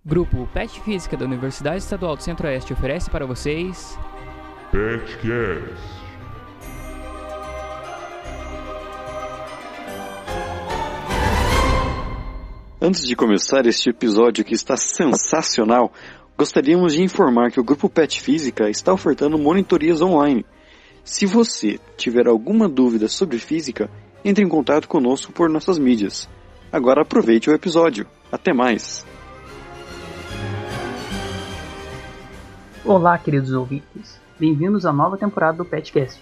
Grupo PET Física da Universidade Estadual do Centro-Oeste oferece para vocês... PetCast. Antes de começar este episódio que está sensacional, gostaríamos de informar que o Grupo PET Física está ofertando monitorias online. Se você tiver alguma dúvida sobre física, entre em contato conosco por nossas mídias. Agora aproveite o episódio. Até mais! Olá, queridos ouvintes. Bem-vindos à nova temporada do PetCast.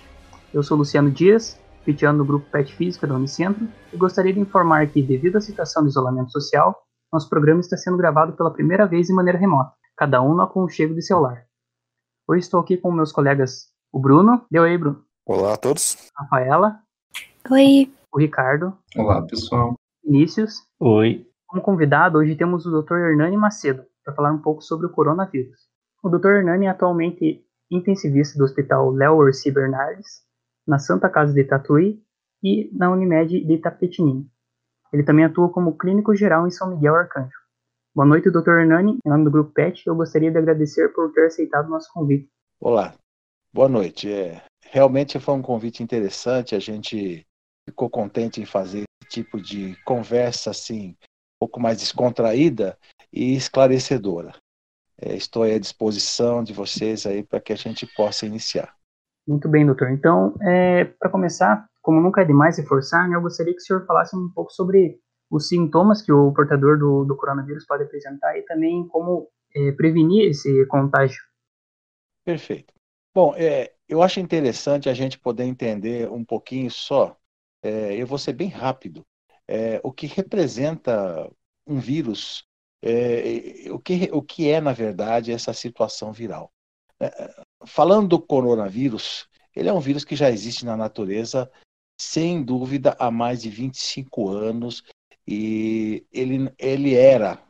Eu sou Luciano Dias, fitiano do Grupo PET Física da Unicentro, e gostaria de informar que, devido à situação de isolamento social, nosso programa está sendo gravado pela primeira vez de maneira remota, cada um no aconchego de seu lar. Hoje estou aqui com meus colegas, o Bruno. Deu aí, Bruno. Olá a todos. A Rafaela. Oi. O Ricardo. Olá, pessoal. Vinícius. Oi. Como convidado, hoje temos o Dr. Hernani Macedo, para falar um pouco sobre o coronavírus. O Dr. Hernani é atualmente intensivista do Hospital Léo Orsi Bernardes, na Santa Casa de Tatuí e na Unimed de Itapetininga. Ele também atua como clínico geral em São Miguel Arcanjo. Boa noite, Dr. Hernani. Em nome do Grupo PET, eu gostaria de agradecer por ter aceitado o nosso convite. Olá, boa noite. Realmente foi um convite interessante, a gente ficou contente em fazer esse tipo de conversa assim, um pouco mais descontraída e esclarecedora. Estou à disposição de vocês aí para que a gente possa iniciar. Muito bem, doutor. Então, para começar, como nunca é demais reforçar, eu gostaria que o senhor falasse um pouco sobre os sintomas que o portador do coronavírus pode apresentar e também como prevenir esse contágio. Perfeito. Bom, eu acho interessante a gente poder entender um pouquinho só, eu vou ser bem rápido, o que representa um vírus, o que é, na verdade, essa situação viral. Falando do coronavírus, ele é um vírus que já existe na natureza, sem dúvida, há mais de 25 anos, e ele era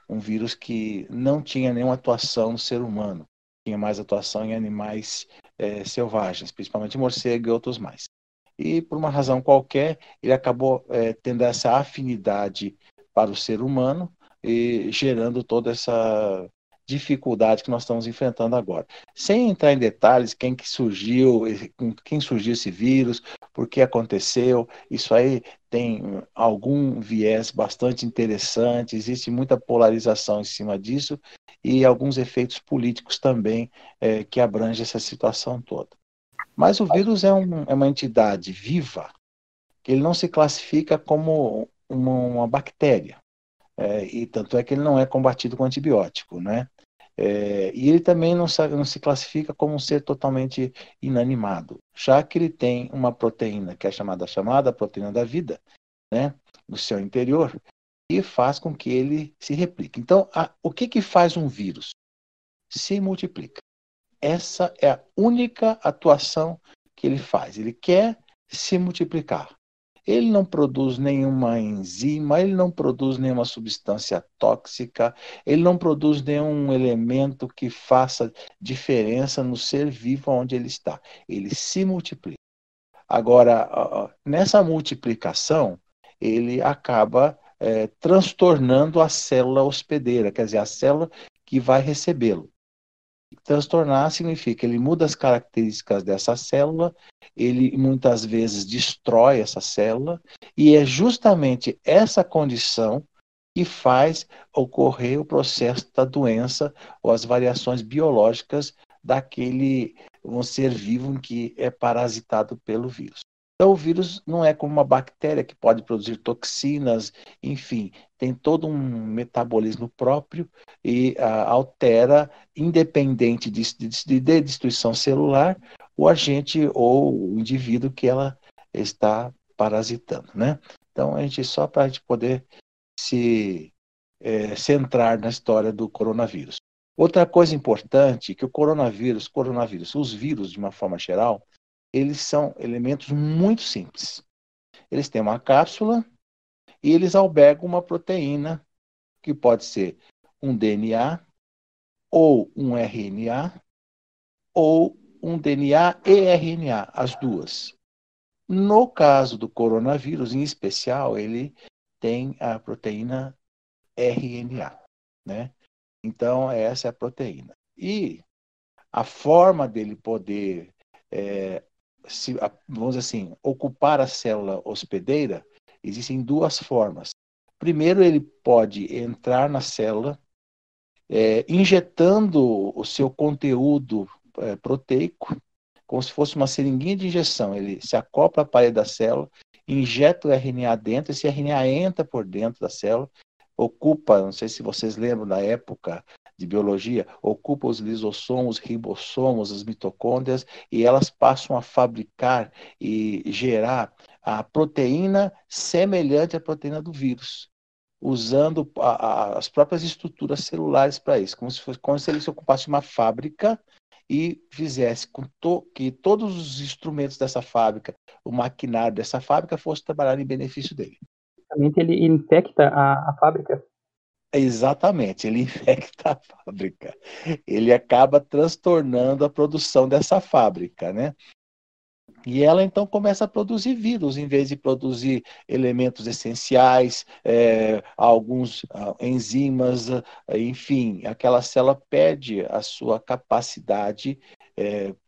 um vírus que não tinha nenhuma atuação no ser humano, tinha mais atuação em animais selvagens, principalmente morcego e outros mais. E, por uma razão qualquer, ele acabou tendo essa afinidade para o ser humano, e gerando toda essa dificuldade que nós estamos enfrentando agora. Sem entrar em detalhes, quem surgiu esse vírus, por que aconteceu, isso aí tem algum viés bastante interessante, existe muita polarização em cima disso e alguns efeitos políticos também que abrangem essa situação toda. Mas o vírus é uma entidade viva, que ele não se classifica como uma bactéria. E tanto é que ele não é combatido com antibiótico, né? E ele também não se classifica como um ser totalmente inanimado, já que ele tem uma proteína que é chamada proteína da vida, né, no seu interior, e faz com que ele se replique. Então, o que faz um vírus? Se multiplica. Essa é a única atuação que ele faz. Ele quer se multiplicar. Ele não produz nenhuma enzima, ele não produz nenhuma substância tóxica, ele não produz nenhum elemento que faça diferença no ser vivo onde ele está. Ele se multiplica. Agora, nessa multiplicação, ele acaba transtornando a célula hospedeira, quer dizer, a célula que vai recebê-lo. Transtornar significa que ele muda as características dessa célula, ele muitas vezes destrói essa célula, e é justamente essa condição que faz ocorrer o processo da doença ou as variações biológicas daquele um ser vivo que é parasitado pelo vírus. Então, o vírus não é como uma bactéria que pode produzir toxinas, enfim, tem todo um metabolismo próprio e altera, independente de destruição celular, o agente ou o indivíduo que ela está parasitando, né? Então, só para a gente poder se centrar na história do coronavírus. Outra coisa importante, que o coronavírus, os vírus, de uma forma geral, eles são elementos muito simples. Eles têm uma cápsula e eles albergam uma proteína, que pode ser um DNA, ou um RNA, ou um DNA e RNA, as duas. No caso do coronavírus, em especial, ele tem a proteína RNA. né? Então, essa é a proteína. E a forma dele poder, vamos dizer assim, ocupar a célula hospedeira, existem duas formas. Primeiro, ele pode entrar na célula, injetando o seu conteúdo proteico, como se fosse uma seringuinha de injeção. Ele se acopla à parede da célula, injeta o RNA dentro, esse RNA entra por dentro da célula, ocupa, não sei se vocês lembram da época de biologia, ocupa os lisossomos, ribossomos, as mitocôndrias, e elas passam a fabricar e gerar a proteína semelhante à proteína do vírus, usando as próprias estruturas celulares para isso, como se ele se ocupasse de uma fábrica e fizesse com que todos os instrumentos dessa fábrica, o maquinário dessa fábrica, fosse trabalhar em benefício dele. Basicamente, ele infecta a fábrica. Exatamente, ele infecta a fábrica. Ele acaba transtornando a produção dessa fábrica, né? E ela então começa a produzir vírus, em vez de produzir elementos essenciais, alguns enzimas, enfim, aquela célula perde a sua capacidade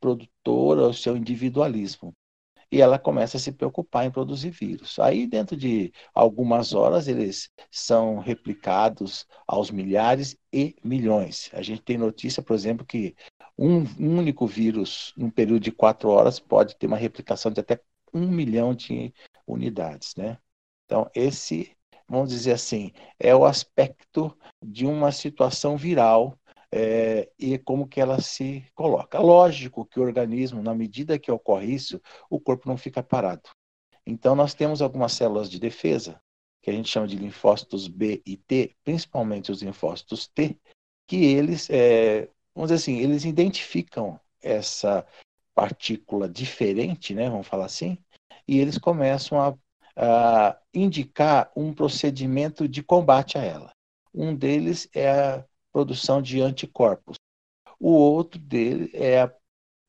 produtora, o seu individualismo. E ela começa a se preocupar em produzir vírus. Aí, dentro de algumas horas, eles são replicados aos milhares e milhões. A gente tem notícia, por exemplo, que um único vírus, num período de 4 horas, pode ter uma replicação de até 1 milhão de unidades, né? Então, esse, vamos dizer assim, é o aspecto de uma situação viral e como que ela se coloca. Lógico que o organismo, na medida que ocorre isso, o corpo não fica parado. Então, nós temos algumas células de defesa, que a gente chama de linfócitos B e T, principalmente os linfócitos T, que eles, vamos dizer assim, eles identificam essa partícula diferente, né, vamos falar assim, e eles começam a indicar um procedimento de combate a ela. Um deles é a produção de anticorpos. O outro dele é a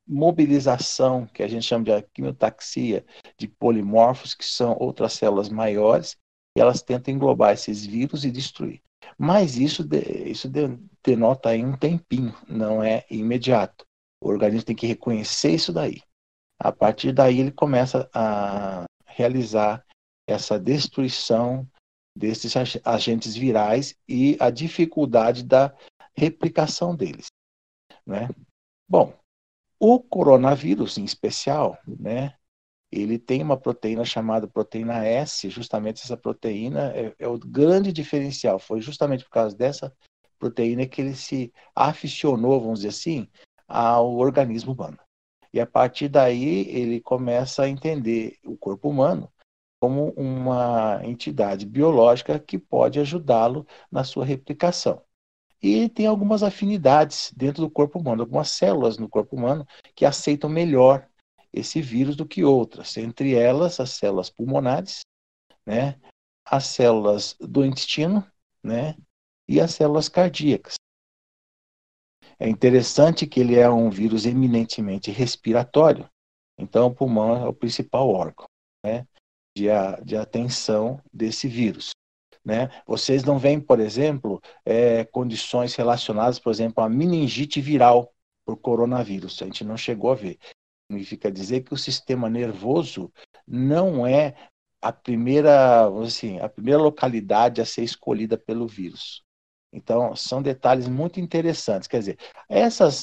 mobilização, que a gente chama de quimiotaxia, de polimorfos, que são outras células maiores, e elas tentam englobar esses vírus e destruir. Mas isso denota aí um tempinho, não é imediato. O organismo tem que reconhecer isso daí. A partir daí ele começa a realizar essa destruição desses agentes virais e a dificuldade da replicação deles, né? Bom, o coronavírus em especial, né? Ele tem uma proteína chamada proteína S, justamente essa proteína é o grande diferencial. Foi justamente por causa dessa proteína que ele se aficionou, vamos dizer assim, ao organismo humano. E a partir daí ele começa a entender o corpo humano como uma entidade biológica que pode ajudá-lo na sua replicação. E tem algumas afinidades dentro do corpo humano, algumas células no corpo humano que aceitam melhor esse vírus do que outras, entre elas as células pulmonares, né, as células do intestino, né, e as células cardíacas. É interessante que ele é um vírus eminentemente respiratório, então o pulmão é o principal órgão, né, de atenção desse vírus, né? Vocês não veem, por exemplo, condições relacionadas, por exemplo, à meningite viral por coronavírus. A gente não chegou a ver. Significa dizer que o sistema nervoso não é a primeira, assim, a primeira localidade a ser escolhida pelo vírus. Então, são detalhes muito interessantes. Quer dizer,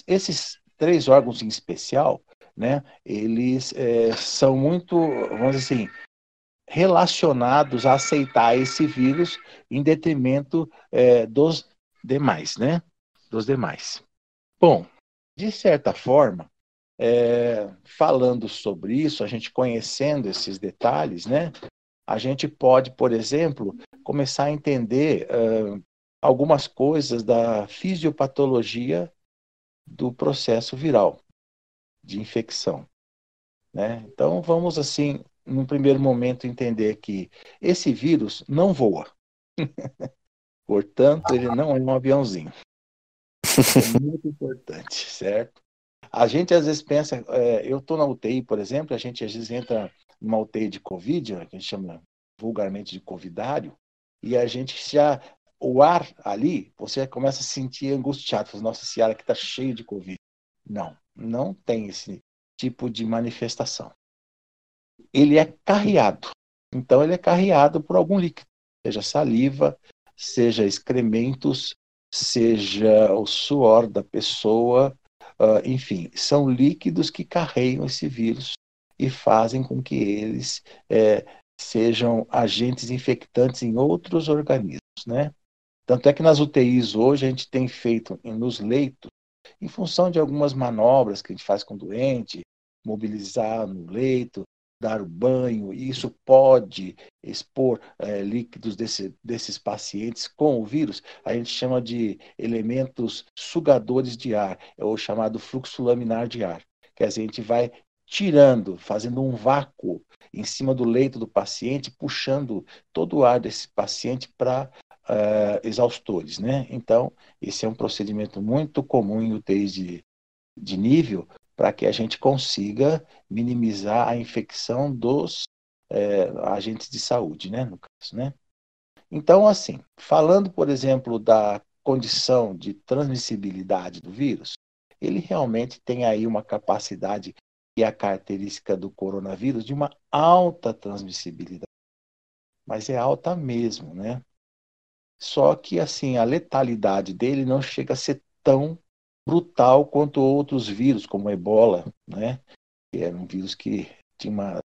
esses 3 órgãos em especial, né, eles são muito, vamos dizer assim, relacionados a aceitar esse vírus em detrimento dos demais, né? Dos demais. Bom, de certa forma, falando sobre isso, a gente conhecendo esses detalhes, né? A gente pode, por exemplo, começar a entender algumas coisas da fisiopatologia do processo viral de infecção, né? Então, vamos assim, num primeiro momento, entender que esse vírus não voa. Portanto, ele não é um aviãozinho. É muito importante, certo? A gente às vezes pensa, eu estou na UTI, por exemplo, a gente às vezes entra numa UTI de Covid, que a gente chama vulgarmente de covidário, e a gente já o ar ali, você começa a se sentir angustiado. Fala, nossa, esse ar aqui está cheio de Covid. Não, não tem esse tipo de manifestação. Ele é carreado. Então, ele é carreado por algum líquido, seja saliva, seja excrementos, seja o suor da pessoa, enfim, são líquidos que carregam esse vírus e fazem com que eles sejam agentes infectantes em outros organismos, né? Tanto é que nas UTIs hoje a gente tem feito nos leitos, em função de algumas manobras que a gente faz com o doente, mobilizar no leito, dar o banho, e isso pode expor líquidos desses pacientes com o vírus, a gente chama de elementos sugadores de ar, é o chamado fluxo laminar de ar, que a gente vai tirando, fazendo um vácuo em cima do leito do paciente, puxando todo o ar desse paciente para exaustores, né? Então, esse é um procedimento muito comum em UTIs de nível, para que a gente consiga minimizar a infecção dos agentes de saúde, né, no caso, né? Então, assim, falando, por exemplo, da condição de transmissibilidade do vírus, ele realmente tem aí uma capacidade e a característica do coronavírus de uma alta transmissibilidade, mas é alta mesmo, né? Só que, assim, a letalidade dele não chega a ser tão brutal quanto outros vírus, como o Ebola, né? Que era um vírus que tinha uma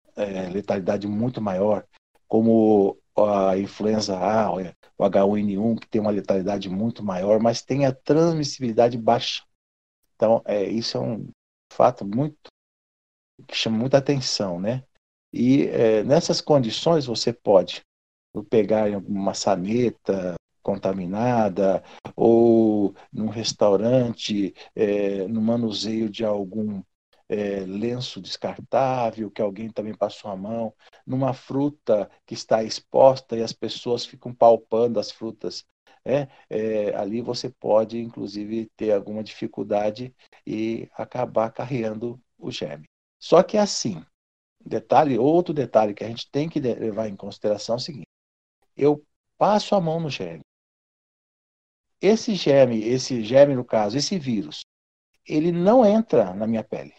letalidade muito maior, como a influenza A, o H1N1, que tem uma letalidade muito maior, mas tem a transmissibilidade baixa. Então, isso é um fato que chama muita atenção, né? E nessas condições você pode pegar em uma maçaneta contaminada ou num restaurante, no manuseio de algum lenço descartável que alguém também passou a mão, numa fruta que está exposta e as pessoas ficam palpando as frutas. Ali você pode, inclusive, ter alguma dificuldade e acabar carregando o germe. Só que assim, outro detalhe que a gente tem que levar em consideração é o seguinte: eu passo a mão no germe. Esse germe no caso, esse vírus, ele não entra na minha pele.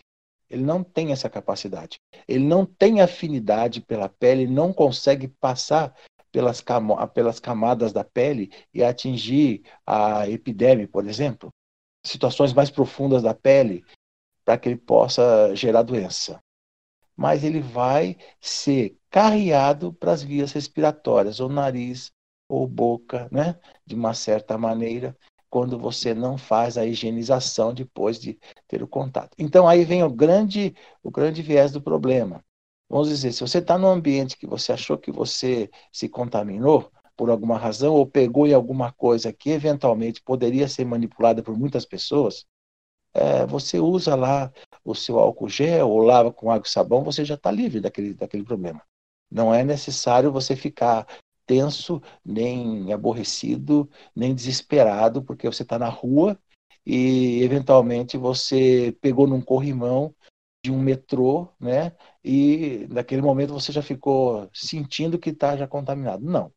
Ele não tem essa capacidade. Ele não tem afinidade pela pele, não consegue passar pelas camadas da pele e atingir a epiderme, por exemplo, situações mais profundas da pele, para que ele possa gerar doença. Mas ele vai ser carreado para as vias respiratórias, ou nariz, ou boca, né? De uma certa maneira, quando você não faz a higienização depois de ter o contato. Então, aí vem o grande viés do problema. Vamos dizer, se você está num ambiente que você achou que você se contaminou por alguma razão, ou pegou em alguma coisa que eventualmente poderia ser manipulada por muitas pessoas, você usa lá o seu álcool gel ou lava com água e sabão, você já está livre daquele problema. Não é necessário você ficar tenso, nem aborrecido, nem desesperado, porque você está na rua e, eventualmente, você pegou num corrimão de um metrô, né? E, naquele momento, você já ficou sentindo que está já contaminado. Não.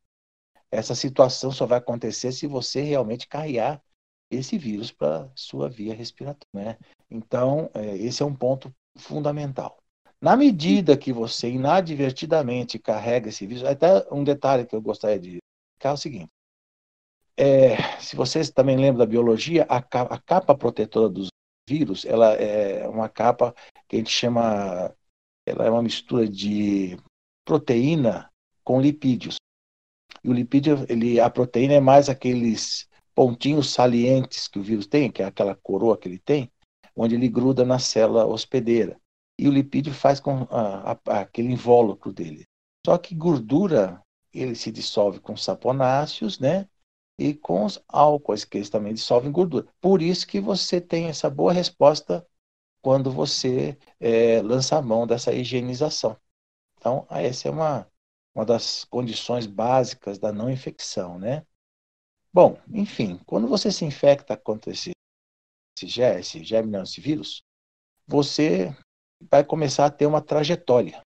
Essa situação só vai acontecer se você realmente carregar esse vírus para sua via respiratória, né? Então, esse é um ponto fundamental. Na medida que você inadvertidamente carrega esse vírus, até um detalhe que eu gostaria de explicar é o seguinte: se vocês também lembram da biologia, a capa protetora dos vírus, ela é uma capa que a gente chama, ela é uma mistura de proteína com lipídios. E o lipídio, a proteína é mais aqueles pontinhos salientes que o vírus tem, que é aquela coroa que ele tem, onde ele gruda na célula hospedeira. E o lipídio faz com aquele invólucro dele. Só que gordura, ele se dissolve com saponáceos, né? E com os álcoois, que eles também dissolvem gordura. Por isso que você tem essa boa resposta quando você lança a mão dessa higienização. Então, essa é uma das condições básicas da não infecção, né? Bom, enfim, quando você se infecta contra esse germe, não, esse vírus, você vai começar a ter uma trajetória,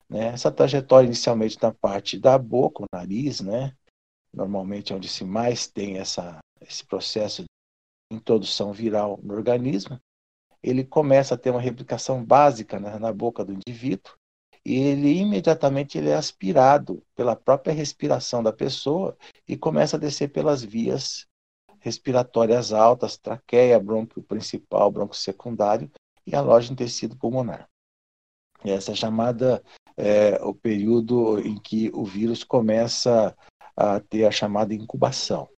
né? Essa trajetória inicialmente na parte da boca, o nariz, né? normalmente é onde se mais tem esse processo de introdução viral no organismo, ele começa a ter uma replicação básica na boca do indivíduo e ele imediatamente ele é aspirado pela própria respiração da pessoa e começa a descer pelas vias respiratórias altas, traqueia, brônquio principal, brônquio secundário e aloja em tecido pulmonar. E essa é chamada o período em que o vírus começa a ter a chamada incubação.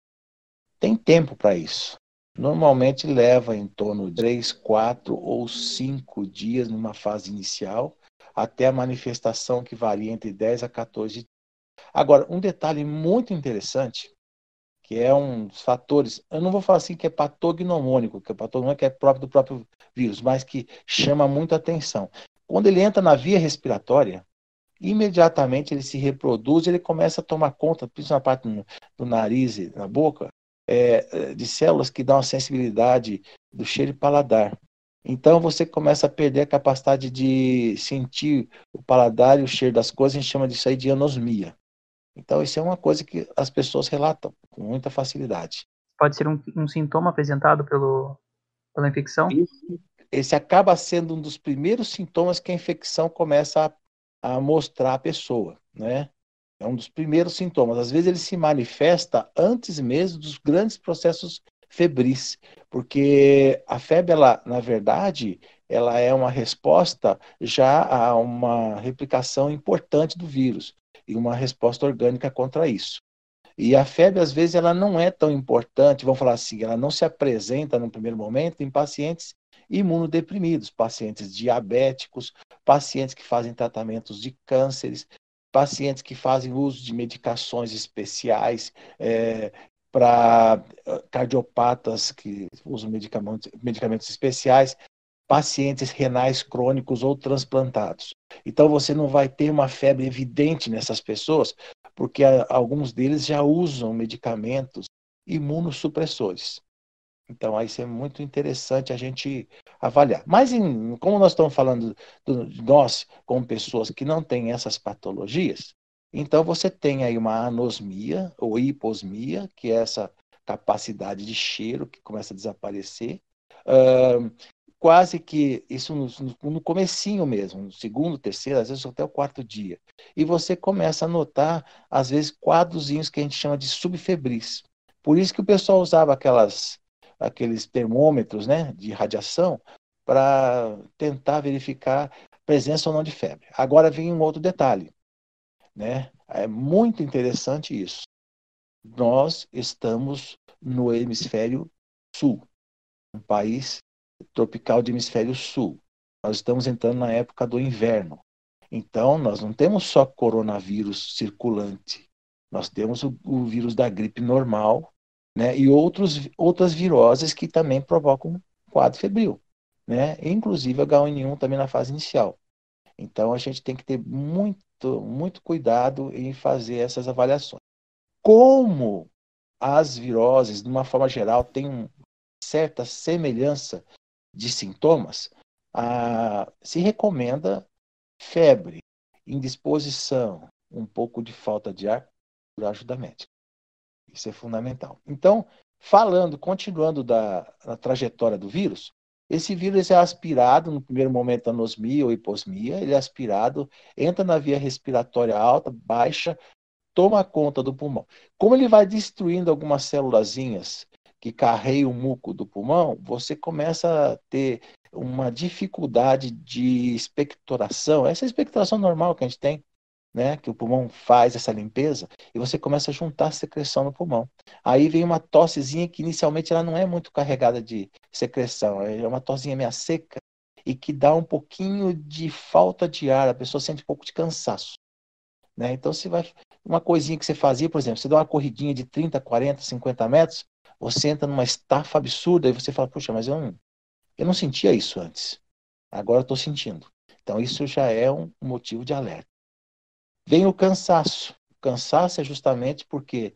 Tem tempo para isso. Normalmente leva em torno de 3, 4 ou 5 dias numa fase inicial, até a manifestação que varia entre 10 a 14 dias. Agora, um detalhe muito interessante, que é um dos fatores, eu não vou falar assim que é patognomônico, que é patognomônico que é próprio do próprio vírus, mas que chama muito a atenção. Quando ele entra na via respiratória, imediatamente ele se reproduz, ele começa a tomar conta, principalmente na parte do nariz e na boca, de células que dão a sensibilidade do cheiro e paladar. Então você começa a perder a capacidade de sentir o paladar e o cheiro das coisas, a gente chama disso aí de anosmia. Então isso é uma coisa que as pessoas relatam com muita facilidade. Pode ser um sintoma apresentado pela infecção? Esse acaba sendo um dos primeiros sintomas que a infecção começa a mostrar à pessoa, né? É um dos primeiros sintomas. Às vezes ele se manifesta antes mesmo dos grandes processos febris, porque a febre, ela, na verdade, ela é uma resposta já a uma replicação importante do vírus e uma resposta orgânica contra isso. E a febre, às vezes, ela não é tão importante, vamos falar assim, ela não se apresenta no primeiro momento em pacientes imunodeprimidos, pacientes diabéticos, pacientes que fazem tratamentos de cânceres, pacientes que fazem uso de medicações especiais para cardiopatas que usam medicamentos especiais, pacientes renais crônicos ou transplantados. Então você não vai ter uma febre evidente nessas pessoas, porque alguns deles já usam medicamentos imunossupressores. Então, isso é muito interessante a gente avaliar. Mas, como nós estamos falando de nós, como pessoas que não têm essas patologias, então você tem aí uma anosmia ou hiposmia, que é essa capacidade de cheiro que começa a desaparecer. Quase que isso no comecinho mesmo, no segundo, terceiro, às vezes até o quarto dia. E você começa a notar, às vezes, quadrozinhos que a gente chama de subfebris. Por isso que o pessoal usava aqueles termômetros, né, de radiação para tentar verificar presença ou não de febre. Agora vem um outro detalhe, né? É muito interessante isso. Nós estamos no hemisfério sul, um país tropical de hemisfério sul. Nós estamos entrando na época do inverno. Então, nós não temos só coronavírus circulante. Nós temos o vírus da gripe normal, né, e outras viroses que também provocam quadro febril, né, inclusive H1N1 também na fase inicial. Então, a gente tem que ter muito cuidado em fazer essas avaliações. Como as viroses, de uma forma geral, têm certa semelhança de sintomas, se recomenda febre, indisposição, um pouco de falta de ar, por ajuda médica. Isso é fundamental. Então, continuando na trajetória do vírus, esse vírus é aspirado, no primeiro momento, anosmia ou hiposmia, ele é aspirado, entra na via respiratória alta, baixa, toma conta do pulmão. Como ele vai destruindo algumas célulazinhas que carregam o muco do pulmão, você começa a ter uma dificuldade de expectoração, essa expectoração normal que a gente tem, né, que o pulmão faz essa limpeza, e você começa a juntar secreção no pulmão. Aí vem uma tossezinha que inicialmente ela não é muito carregada de secreção, é uma tossinha meio seca e que dá um pouquinho de falta de ar, a pessoa sente um pouco de cansaço, né? Então uma coisinha que você fazia, por exemplo, você dá uma corridinha de 30, 40, 50 metros, você entra numa estafa absurda e você fala, puxa, mas eu não sentia isso antes, agora eu estou sentindo. Então isso já é um motivo de alerta. Vem o cansaço. O cansaço é justamente porque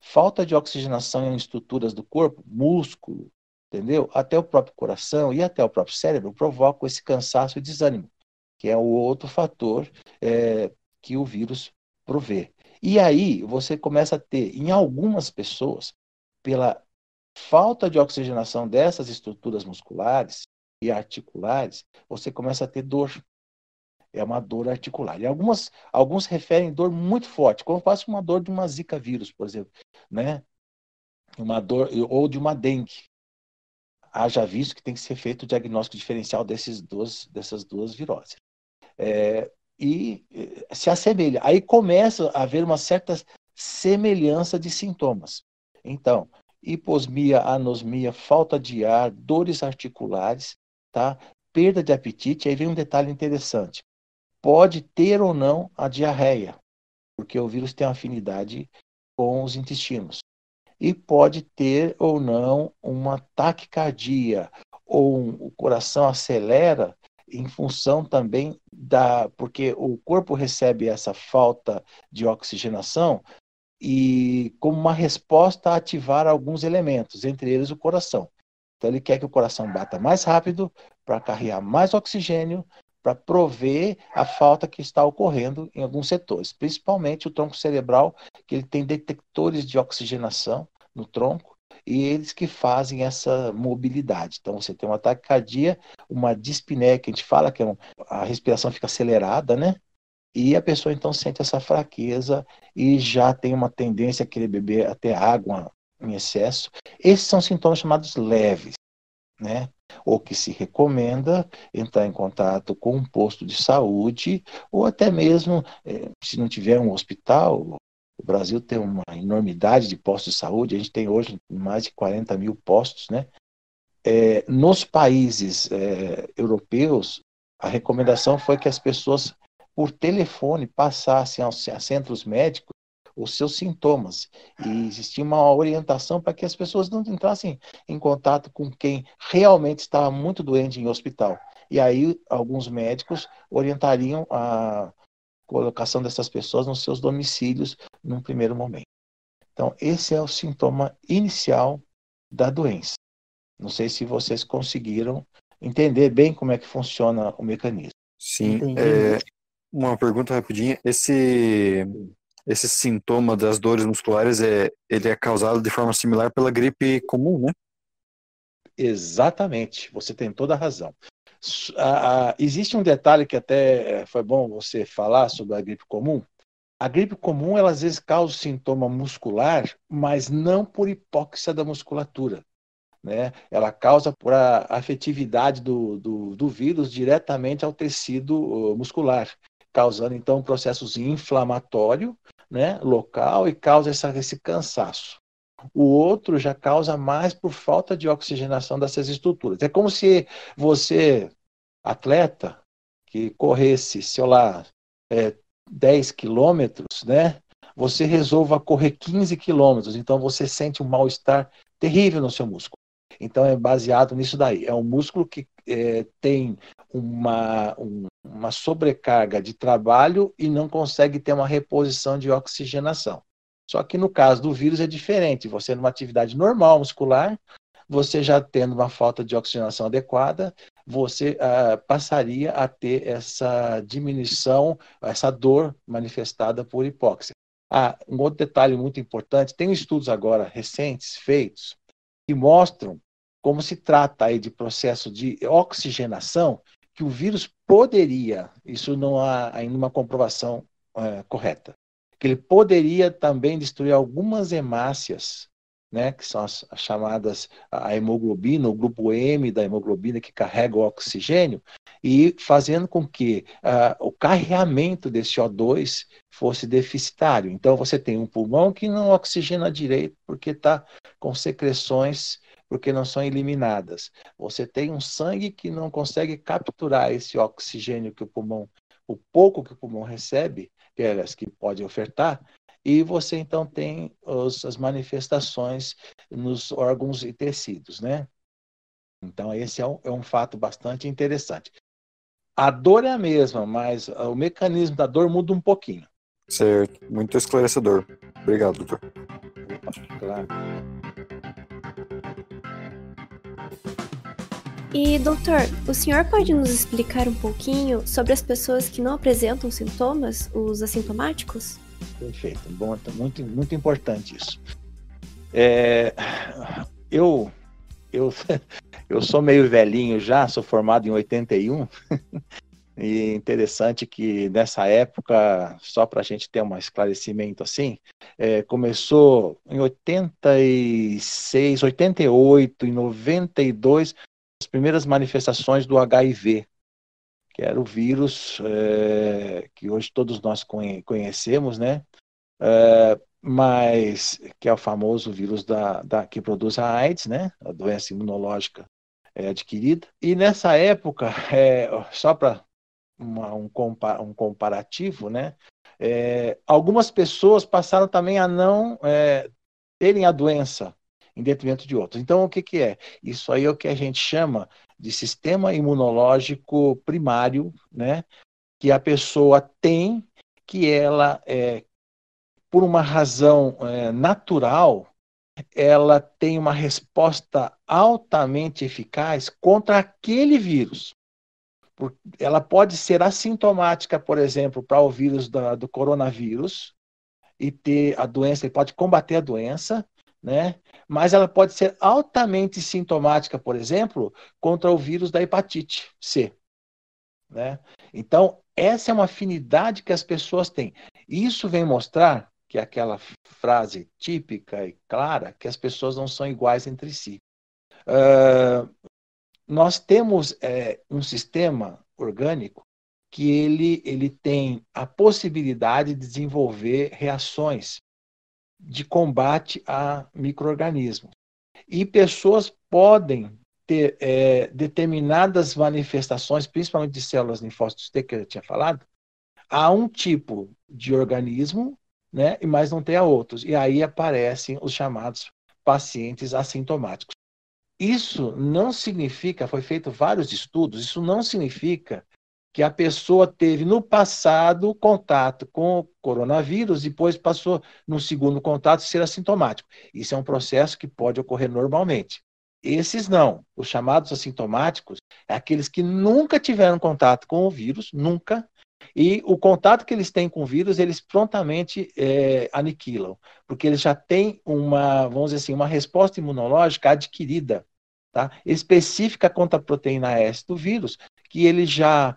falta de oxigenação em estruturas do corpo, músculo, entendeu? Até o próprio coração e até o próprio cérebro provocam esse cansaço e desânimo, que é o outro fator que o vírus provê. E aí você começa a ter, em algumas pessoas, pela falta de oxigenação dessas estruturas musculares e articulares, você começa a ter dor. É uma dor articular. E alguns referem dor muito forte, como fosse uma dor de uma Zika vírus, por exemplo, né? Uma dor, ou de uma dengue. Haja visto que tem que ser feito o diagnóstico diferencial dessas duas viroses. E se assemelha. Aí começa a haver uma certa semelhança de sintomas. Então, hiposmia, anosmia, falta de ar, dores articulares, tá? Perda de apetite. Aí vem um detalhe interessante. Pode ter ou não a diarreia, porque o vírus tem uma afinidade com os intestinos. E pode ter ou não uma taquicardia, ou o coração acelera em função também porque o corpo recebe essa falta de oxigenação e como uma resposta a ativar alguns elementos, entre eles o coração. Então ele quer que o coração bata mais rápido para carregar mais oxigênio, para prover a falta que está ocorrendo em alguns setores, principalmente o tronco cerebral, que ele tem detectores de oxigenação no tronco, e eles que fazem essa mobilidade. Então você tem uma taquicardia, uma dispneia, que a gente fala que a respiração fica acelerada, né? E a pessoa então sente essa fraqueza e já tem uma tendência a querer beber até água em excesso. Esses são sintomas chamados leves, né? Ou que se recomenda entrar em contato com um posto de saúde, ou até mesmo, se não tiver um hospital. O Brasil tem uma enormidade de postos de saúde, a gente tem hoje mais de 40 mil postos, né? Nos países europeus, a recomendação foi que as pessoas, por telefone, passassem a centros médicos os seus sintomas. E existia uma orientação para que as pessoas não entrassem em contato com quem realmente estava muito doente em hospital. E aí alguns médicos orientariam a colocação dessas pessoas nos seus domicílios num primeiro momento. Então, esse é o sintoma inicial da doença. Não sei se vocês conseguiram entender bem como é que funciona o mecanismo. Sim. Uma pergunta rapidinha. Esse sintoma das dores musculares, ele é causado de forma similar pela gripe comum, né? Exatamente. Você tem toda a razão. Existe um detalhe que até foi bom você falar sobre a gripe comum. A gripe comum, ela às vezes causa sintoma muscular, mas não por hipóxia da musculatura, né? Ela causa por a afetividade do vírus diretamente ao tecido muscular, causando então um processo inflamatório, né, local, e causa esse cansaço. O outro já causa mais por falta de oxigenação dessas estruturas. É como se você, atleta, que corresse, sei lá, 10 quilômetros, né? Você resolva correr 15 quilômetros, então você sente um mal-estar terrível no seu músculo. Então é baseado nisso daí. É um músculo que tem uma sobrecarga de trabalho e não consegue ter uma reposição de oxigenação. Só que no caso do vírus é diferente. Você numa atividade normal muscular, você já tendo uma falta de oxigenação adequada, você passaria a ter essa diminuição, essa dor manifestada por hipóxia. Um outro detalhe muito importante, tem estudos agora recentes feitos que mostram como se trata aí de processo de oxigenação, que o vírus poderia, isso não há ainda uma comprovação correta, que ele poderia também destruir algumas hemácias, né, que são as chamadas a hemoglobina, o grupo M da hemoglobina que carrega o oxigênio, e fazendo com que o carregamento desse O2 fosse deficitário. Então você tem um pulmão que não oxigena direito porque está com secreções, porque não são eliminadas. Você tem um sangue que não consegue capturar esse oxigênio que o pouco que o pulmão recebe, que pode ofertar, e você então tem as manifestações nos órgãos e tecidos, né? Então esse é um fato bastante interessante. A dor é a mesma, mas o mecanismo da dor muda um pouquinho. Certo, muito esclarecedor. Obrigado, doutor. Claro. E, doutor, o senhor pode nos explicar um pouquinho sobre as pessoas que não apresentam sintomas, os assintomáticos? Perfeito. Bom, muito, muito importante isso. Eu, eu, eu sou meio velhinho já, sou formado em 81, e interessante que nessa época, só para a gente ter um esclarecimento assim, começou em 86, 88, em 92, as primeiras manifestações do HIV, que era o vírus que hoje todos nós conhecemos, né? Mas que é o famoso vírus que produz a AIDS, né? A doença imunológica adquirida. E nessa época, só para um comparativo, né? Algumas pessoas passaram também a não terem a doença em detrimento de outros. Então, o que é? Isso aí é o que a gente chama de sistema imunológico primário, né? Que a pessoa tem, que ela, por uma razão natural, ela tem uma resposta altamente eficaz contra aquele vírus. Ela pode ser assintomática, por exemplo, para o vírus do coronavírus e ter a doença, ele pode combater a doença, né? Mas ela pode ser altamente sintomática, por exemplo, contra o vírus da hepatite C, né? Então, essa é uma afinidade que as pessoas têm. Isso vem mostrar que aquela frase típica e clara, que as pessoas não são iguais entre si. Nós temos um sistema orgânico que ele tem a possibilidade de desenvolver reações de combate a micro-organismos. E pessoas podem ter determinadas manifestações, principalmente de células linfócitos T, que eu tinha falado, a um tipo de organismo, né, mas não tem a outros. E aí aparecem os chamados pacientes assintomáticos. Isso não significa, foi feito vários estudos, isso não significa que a pessoa teve no passado contato com o coronavírus, depois passou no segundo contato a ser assintomático. Isso é um processo que pode ocorrer normalmente. Esses não, os chamados assintomáticos, é aqueles que nunca tiveram contato com o vírus, nunca, e o contato que eles têm com o vírus, eles prontamente aniquilam, porque eles já têm vamos dizer assim, uma resposta imunológica adquirida, tá? Específica contra a proteína S do vírus, que ele já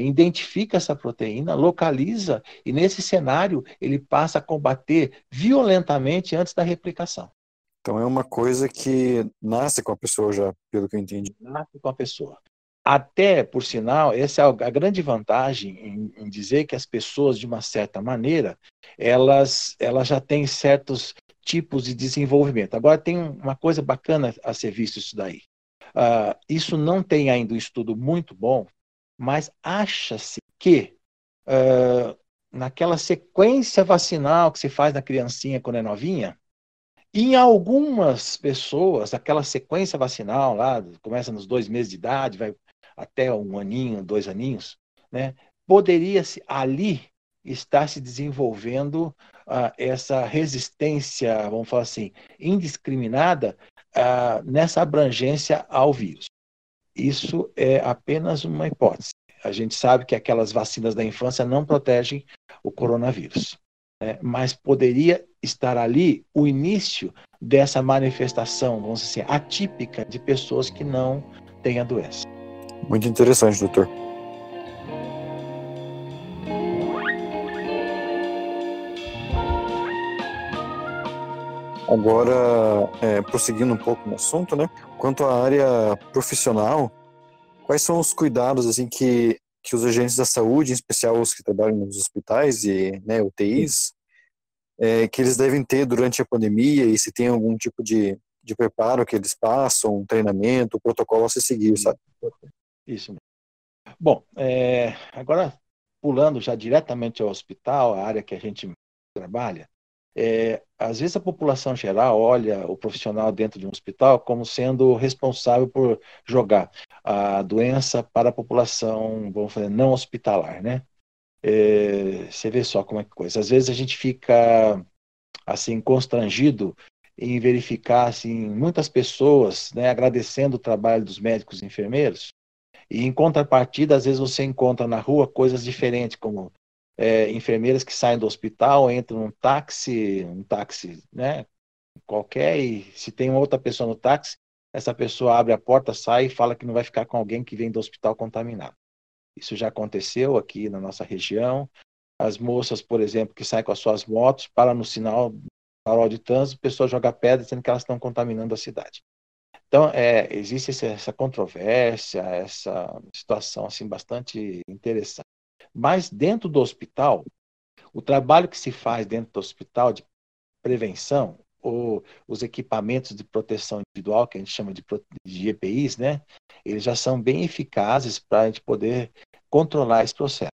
identifica essa proteína, localiza, e nesse cenário ele passa a combater violentamente antes da replicação. Então é uma coisa que nasce com a pessoa já, pelo que eu entendi. Nasce com a pessoa. Até, por sinal, essa é a grande vantagem em dizer que as pessoas, de uma certa maneira, elas já têm certos tipos de desenvolvimento. Agora, tem uma coisa bacana a ser visto isso daí. Isso não tem ainda um estudo muito bom, mas acha-se que naquela sequência vacinal que se faz na criancinha quando é novinha, em algumas pessoas, aquela sequência vacinal lá, começa nos 2 meses de idade, vai até 1 aninho, 2 aninhos, né? Poderia-se ali estar se desenvolvendo essa resistência, vamos falar assim, indiscriminada nessa abrangência ao vírus. Isso é apenas uma hipótese. A gente sabe que aquelas vacinas da infância não protegem o coronavírus, né? Mas poderia estar ali o início dessa manifestação, vamos dizer assim, atípica de pessoas que não têm a doença. Muito interessante, doutor. Agora, prosseguindo um pouco no assunto, né? Quanto à área profissional, quais são os cuidados assim que os agentes da saúde, em especial os que trabalham nos hospitais e, né, UTIs, que eles devem ter durante a pandemia, e se tem algum tipo de preparo que eles passam, um treinamento, um protocolo a se seguir, sabe? Isso. Bom, agora pulando já diretamente ao hospital, a área que a gente trabalha, às vezes a população geral olha o profissional dentro de um hospital como sendo responsável por jogar a doença para a população, vamos fazer, não hospitalar, né? Você vê só como é que coisa. Às vezes a gente fica assim constrangido em verificar assim muitas pessoas, né, agradecendo o trabalho dos médicos e enfermeiros, e em contrapartida às vezes você encontra na rua coisas diferentes, como enfermeiras que saem do hospital, entram num táxi, né, qualquer, e se tem outra pessoa no táxi, essa pessoa abre a porta, sai e fala que não vai ficar com alguém que vem do hospital contaminado. Isso já aconteceu aqui na nossa região. As moças, por exemplo, que saem com as suas motos, param no farol de trânsito, a pessoa joga pedra dizendo que elas estão contaminando a cidade. Então, existe essa controvérsia, essa situação assim, bastante interessante. Mas dentro do hospital, o trabalho que se faz dentro do hospital de prevenção, ou os equipamentos de proteção individual, que a gente chama de EPIs, né? Eles já são bem eficazes para a gente poder controlar esse processo.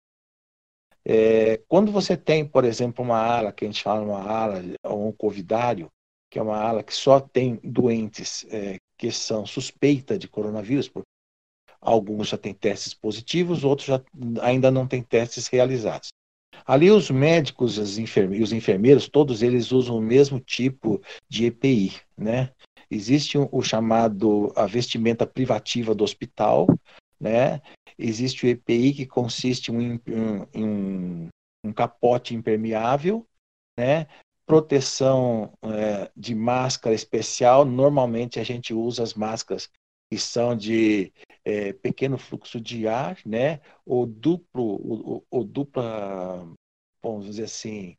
Quando você tem, por exemplo, uma ala, que a gente fala uma ala oncovidário, que é uma ala que só tem doentes que são suspeitas de coronavírus, porque alguns já têm testes positivos, outros ainda não têm testes realizados. Ali os médicos e os enfermeiros, todos eles usam o mesmo tipo de EPI, né? Existe o chamado a vestimenta privativa do hospital, né? Existe o EPI, que consiste em um capote impermeável, né? Proteção de máscara especial. Normalmente a gente usa as máscaras que são de pequeno fluxo de ar, né? Ou dupla, vamos dizer assim,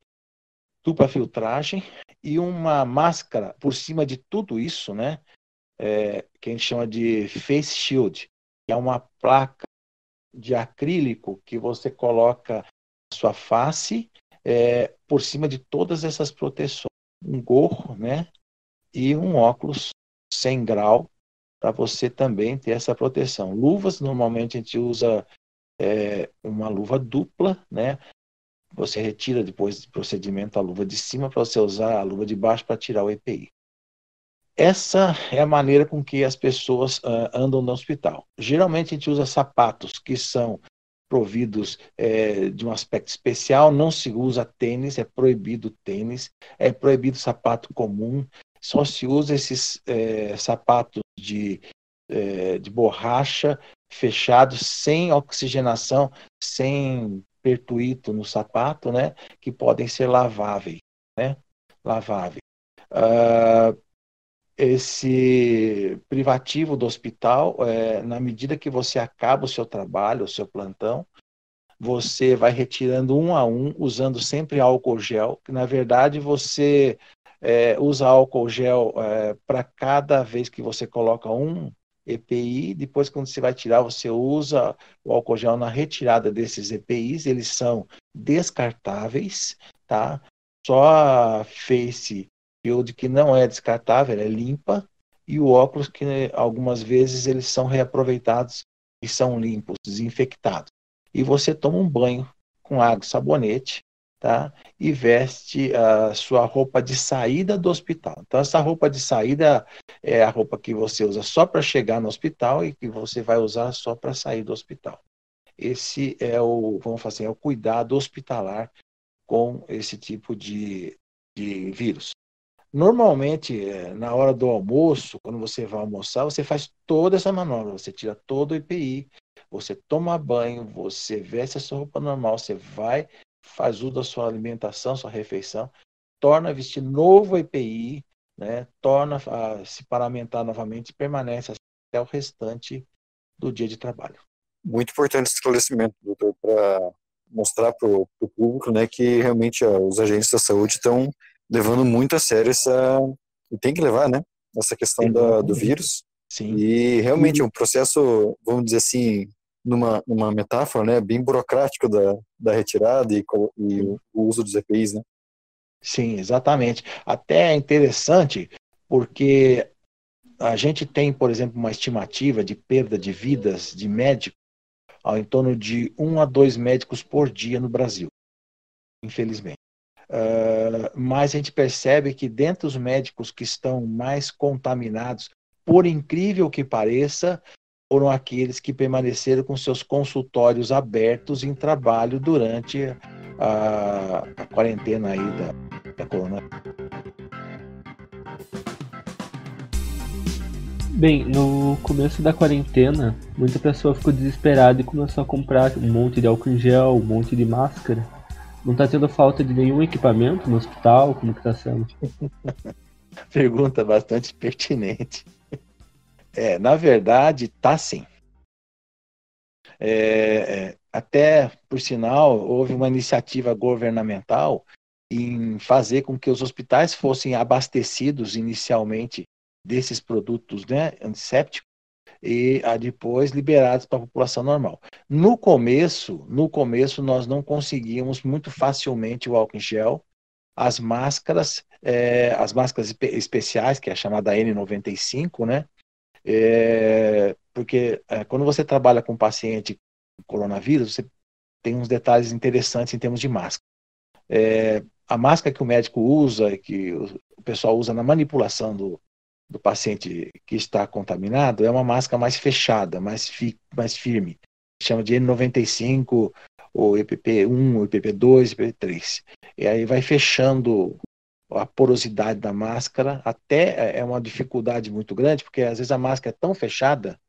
dupla filtragem, e uma máscara por cima de tudo isso, né? Que a gente chama de face shield, que é uma placa de acrílico que você coloca na sua face por cima de todas essas proteções. Um gorro, né? E um óculos 100 grau para você também ter essa proteção. Luvas, normalmente a gente usa uma luva dupla, né? Você retira depois do procedimento a luva de cima para você usar a luva de baixo para tirar o EPI. Essa é a maneira com que as pessoas andam no hospital. Geralmente a gente usa sapatos que são providos de um aspecto especial, não se usa tênis, é proibido tênis, é proibido sapato comum, só se usa esses sapatos de borracha fechados, sem oxigenação, sem pertuito no sapato, né, que podem ser laváveis, né, esse privativo do hospital, na medida que você acaba o seu trabalho, o seu plantão, você vai retirando um a um, usando sempre álcool gel, que na verdade você usa álcool gel para cada vez que você coloca um EPI, depois quando você vai tirar, você usa o álcool gel na retirada desses EPIs, eles são descartáveis, tá? Só a face shield que não é descartável, ela é limpa, e o óculos que algumas vezes eles são reaproveitados e são limpos, desinfectados. E você toma um banho com água e sabonete, tá? E veste a sua roupa de saída do hospital. Então, essa roupa de saída é a roupa que você usa só para chegar no hospital e que você vai usar só para sair do hospital. Esse é vamos fazer, o cuidado hospitalar com esse tipo de vírus. Normalmente, na hora do almoço, quando você vai almoçar, você faz toda essa manobra, você tira todo o EPI, você toma banho, você veste a sua roupa normal, você vai, faz uso da sua alimentação, sua refeição, torna a vestir novo EPI, né, torna a se paramentar novamente e permanece até o restante do dia de trabalho. Muito importante esse esclarecimento, doutor, para mostrar para o público, né, que realmente os agentes da saúde estão levando muito a sério e tem que levar, né, essa questão do vírus. Sim. E realmente é um processo, vamos dizer assim, numa metáfora, né, bem burocrático da retirada e o uso dos EPIs, né? Sim, exatamente. Até é interessante porque a gente tem, por exemplo, uma estimativa de perda de vidas de médicos em torno de 1 a 2 médicos por dia no Brasil, infelizmente. Mas a gente percebe que dentre os médicos que estão mais contaminados, por incrível que pareça, foram aqueles que permaneceram com seus consultórios abertos em trabalho durante a quarentena aí da corona. Bem, no começo da quarentena, muita pessoa ficou desesperada e começou a comprar um monte de álcool em gel, um monte de máscara, Não tá tendo falta de nenhum equipamento no hospital? Como que tá sendo? Pergunta bastante pertinente. Na verdade, tá sim. Até, por sinal, houve uma iniciativa governamental em fazer com que os hospitais fossem abastecidos inicialmente desses produtos, né, antissépticos, e depois liberados para a população normal. No começo, nós não conseguíamos muito facilmente o álcool em gel, as máscaras especiais, que é a chamada N95, né? Porque quando você trabalha com paciente com coronavírus, você tem uns detalhes interessantes em termos de máscara. A máscara que o médico usa, que o pessoal usa na manipulação do paciente que está contaminado, é uma máscara mais fechada, mais firme. Chama de N95, ou EPP1, ou EPP2, EPP3. E aí vai fechando a porosidade da máscara, até é uma dificuldade muito grande, porque às vezes a máscara é tão fechada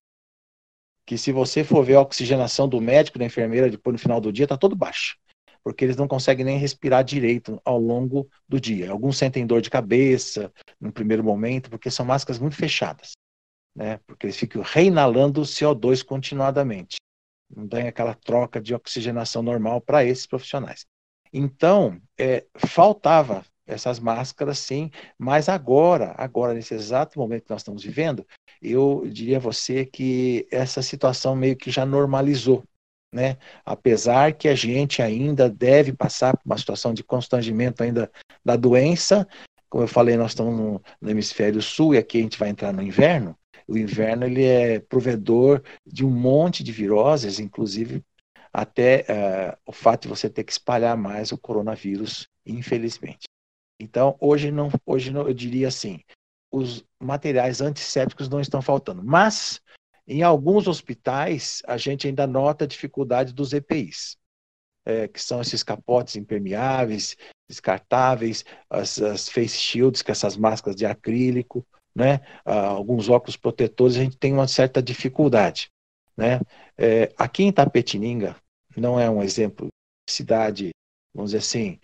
que se você for ver a oxigenação do médico, da enfermeira, depois no final do dia, está todo baixo, porque eles não conseguem nem respirar direito ao longo do dia. Alguns sentem dor de cabeça no primeiro momento, porque são máscaras muito fechadas, né? Porque eles ficam reinalando CO2 continuadamente. Não tem aquela troca de oxigenação normal para esses profissionais. Então, faltava essas máscaras, sim, mas agora, nesse exato momento que nós estamos vivendo, eu diria a você que essa situação meio que já normalizou, né? Apesar que a gente ainda deve passar por uma situação de constrangimento ainda da doença. Como eu falei, nós estamos no hemisfério sul e aqui a gente vai entrar no inverno. O inverno ele é provedor de um monte de viroses, inclusive até o fato de você ter que espalhar mais o coronavírus, infelizmente. Então, hoje não, eu diria assim, os materiais antissépticos não estão faltando, mas em alguns hospitais a gente ainda nota a dificuldade dos EPIs, que são esses capotes impermeáveis, descartáveis, as face shields, que são essas máscaras de acrílico, né? Alguns óculos protetores, a gente tem uma certa dificuldade, né? Aqui em Itapetininga, não é um exemplo de cidade, vamos dizer assim,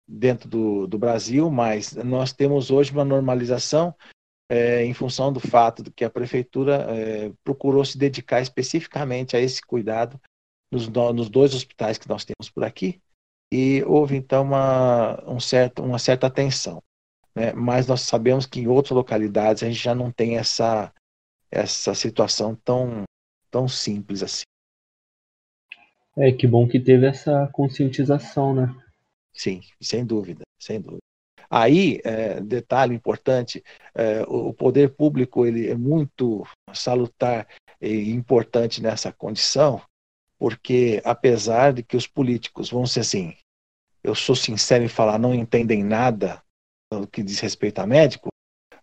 dentro do Brasil, mas nós temos hoje uma normalização em função do fato de que a prefeitura procurou se dedicar especificamente a esse cuidado nos 2 hospitais que nós temos por aqui, e houve então uma certa atenção, né? Mas nós sabemos que em outras localidades a gente já não tem essa situação tão simples assim. Que bom que teve essa conscientização, né? Sim, sem dúvida, sem dúvida. Aí, detalhe importante, o poder público ele é muito salutar e importante nessa condição, porque apesar de que os políticos, vamos ser assim, eu sou sincero em falar, não entendem nada do que diz respeito a médico,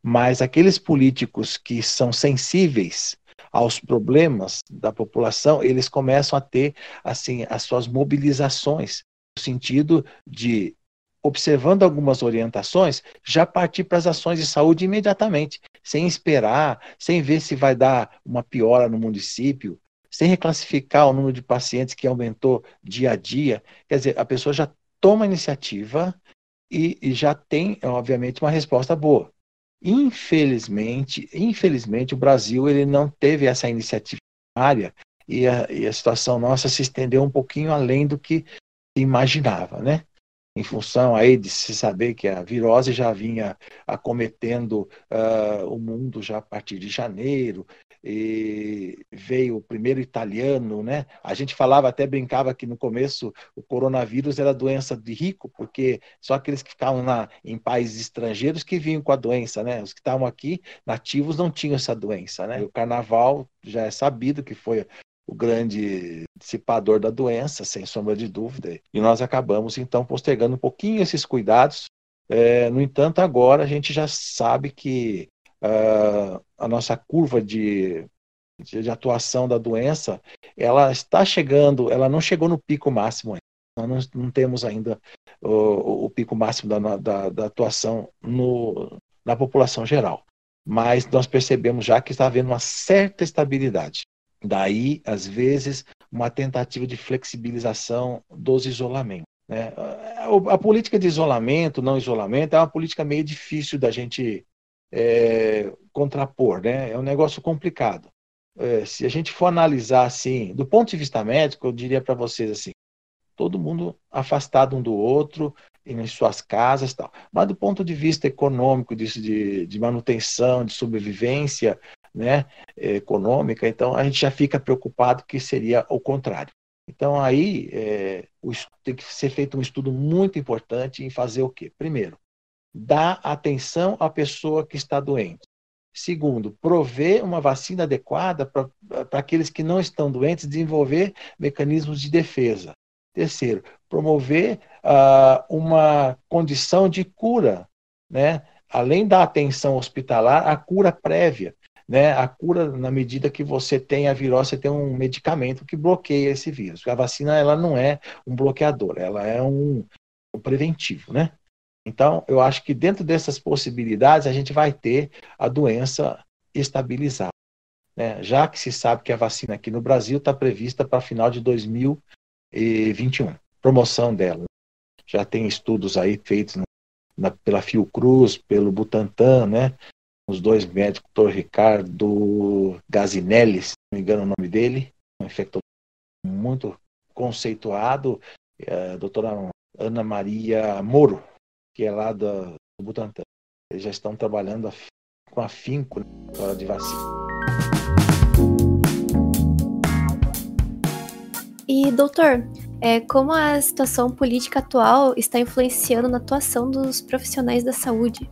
mas aqueles políticos que são sensíveis aos problemas da população, eles começam a ter assim as suas mobilizações, no sentido de, observando algumas orientações, já partir para as ações de saúde imediatamente, sem esperar, sem ver se vai dar uma piora no município, sem reclassificar o número de pacientes que aumentou dia a dia. Quer dizer, a pessoa já toma iniciativa e já tem, obviamente, uma resposta boa. Infelizmente, o Brasil ele não teve essa iniciativa área e a situação nossa se estendeu um pouquinho além do que se imaginava, né? Em função aí de se saber que a virose já vinha acometendo o mundo já a partir de janeiro, e veio o primeiro italiano, né? A gente falava, até brincava que no começo o coronavírus era doença de rico, porque só aqueles que ficavam em países estrangeiros que vinham com a doença, né? Os que estavam aqui, nativos, não tinham essa doença, né? O carnaval já é sabido que foi o grande dissipador da doença, sem sombra de dúvida, e nós acabamos então postergando um pouquinho esses cuidados. No entanto, agora a gente já sabe que a nossa curva de atuação da doença, ela está chegando, ela não chegou no pico máximo ainda. Nós não temos ainda o pico máximo da atuação na população geral, mas nós percebemos já que está havendo uma certa estabilidade. Daí, às vezes, uma tentativa de flexibilização dos isolamentos. né? A política de isolamento, não isolamento, é uma política meio difícil da gente contrapor, né? É um negócio complicado. Se a gente for analisar assim, do ponto de vista médico, eu diria para vocês assim, todo mundo afastado um do outro, em suas casas e tal. Mas do ponto de vista econômico, de manutenção, de sobrevivência, né, econômica, então a gente já fica preocupado que seria o contrário. Então aí tem que ser feito um estudo muito importante em fazer o quê? Primeiro, dar atenção à pessoa que está doente. Segundo, prover uma vacina adequada para aqueles que não estão doentes, desenvolver mecanismos de defesa. Terceiro, promover uma condição de cura, né? Além da atenção hospitalar, a cura prévia, né? A cura na medida que você tem a virose, você tem um medicamento que bloqueia esse vírus. A vacina, ela não é um bloqueador, ela é um preventivo, né? Então, eu acho que dentro dessas possibilidades, a gente vai ter a doença estabilizada, né? Já que se sabe que a vacina aqui no Brasil está prevista para final de 2021, promoção dela. Já tem estudos aí feitos pela Fiocruz, pelo Butantan, né? Os dois médicos, Dr. Ricardo Gazinelli, se não me engano o nome dele, um infectologista muito conceituado, a doutora Ana Maria Moro, que é lá do Butantan. Eles já estão trabalhando com afinco na hora de vacina. E, doutor, como a situação política atual está influenciando na atuação dos profissionais da saúde?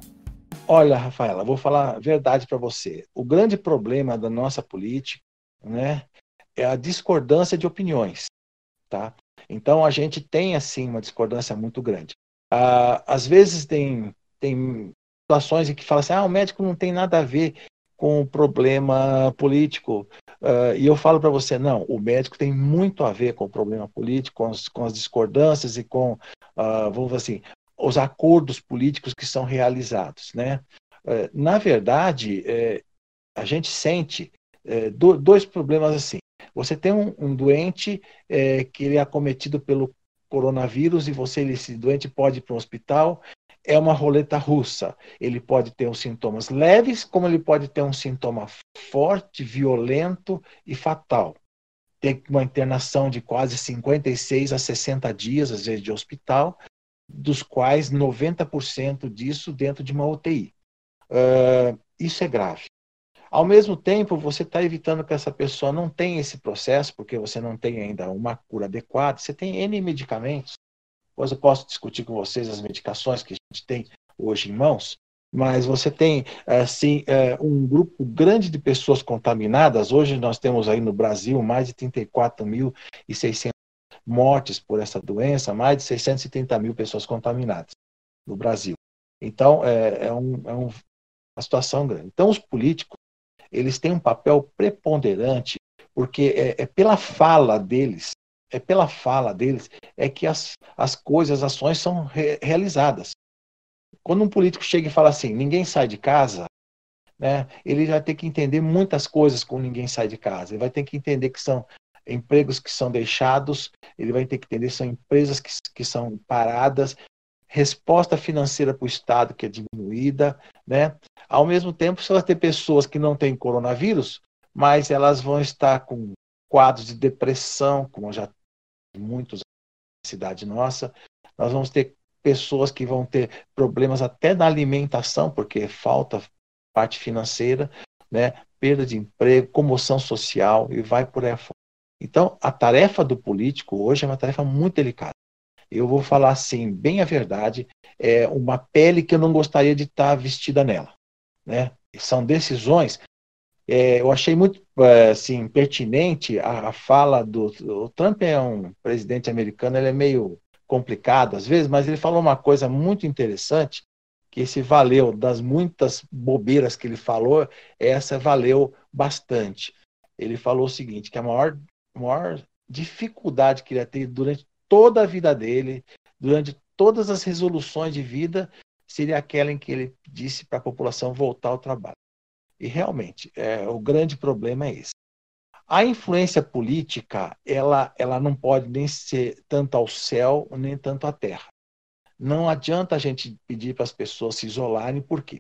Olha, Rafaela, vou falar a verdade para você. O grande problema da nossa política, né, é a discordância de opiniões, tá? Então, a gente tem, assim, uma discordância muito grande. Às vezes tem situações em que fala assim, o médico não tem nada a ver com o problema político. E eu falo para você, não, o médico tem muito a ver com o problema político, com as discordâncias e com, vamos dizer assim, os acordos políticos que são realizados, né? Na verdade, a gente sente dois problemas assim. Você tem um doente que ele é acometido pelo coronavírus e esse doente pode ir para um hospital, é uma roleta russa. Ele pode ter os sintomas leves, como ele pode ter um sintoma forte, violento e fatal. Tem uma internação de quase 56 a 60 dias, às vezes, de hospital, dos quais 90% disso dentro de uma UTI. Isso é grave. Ao mesmo tempo, você está evitando que essa pessoa não tenha esse processo, porque você não tem ainda uma cura adequada. Você tem N medicamentos. Depois eu posso discutir com vocês as medicações que a gente tem hoje em mãos, mas você tem, assim, um grupo grande de pessoas contaminadas. Hoje nós temos aí no Brasil mais de 34.600 mortes por essa doença, mais de 630 mil pessoas contaminadas no Brasil. Então, é uma situação grande. Então, os políticos, eles têm um papel preponderante, porque pela fala deles que as coisas, as ações são realizadas. Quando um político chega e fala assim, ninguém sai de casa, né, ele vai ter que entender muitas coisas quando ninguém sai de casa. Ele vai ter que entender que são empregos que são deixados, ele vai ter que entender que são empresas que são paradas, resposta financeira para o Estado que é diminuída, né? Ao mesmo tempo, você vai ter pessoas que não têm coronavírus, mas elas vão estar com quadros de depressão, como já muitos na cidade nossa. Nós vamos ter pessoas que vão ter problemas até na alimentação, porque falta parte financeira, né? Perda de emprego, comoção social e vai por aí fora. Então, a tarefa do político hoje é uma tarefa muito delicada. Eu vou falar assim, bem a verdade, é uma pele que eu não gostaria de estar vestida nela, né? São decisões. Eu achei muito assim, pertinente a fala o Trump é um presidente americano, ele é meio complicado às vezes, mas ele falou uma coisa muito interessante, que se valeu das muitas bobeiras que ele falou, essa valeu bastante. Ele falou o seguinte, que a maior dificuldade que ele ia ter durante toda a vida dele, durante todas as resoluções de vida, seria aquela em que ele disse para a população voltar ao trabalho. E realmente, o grande problema é esse. A influência política, ela não pode nem ser tanto ao céu, nem tanto à terra. Não adianta a gente pedir para as pessoas se isolarem, por quê?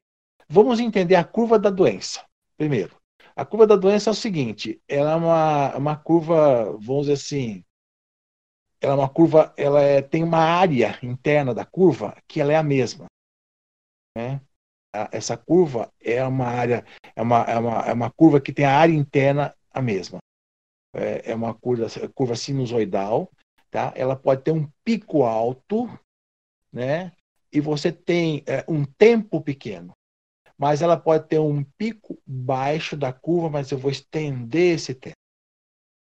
Vamos entender a curva da doença. Primeiro, a curva da doença é o seguinte, ela é uma curva, vamos dizer assim, ela é uma curva, tem uma área interna da curva que ela é a mesma, né? Essa curva é uma área, é uma curva que tem a área interna a mesma. É uma curva sinusoidal, tá? Ela pode ter um pico alto, né? E você tem um tempo pequeno. Mas ela pode ter um pico baixo da curva, mas eu vou estender esse tempo.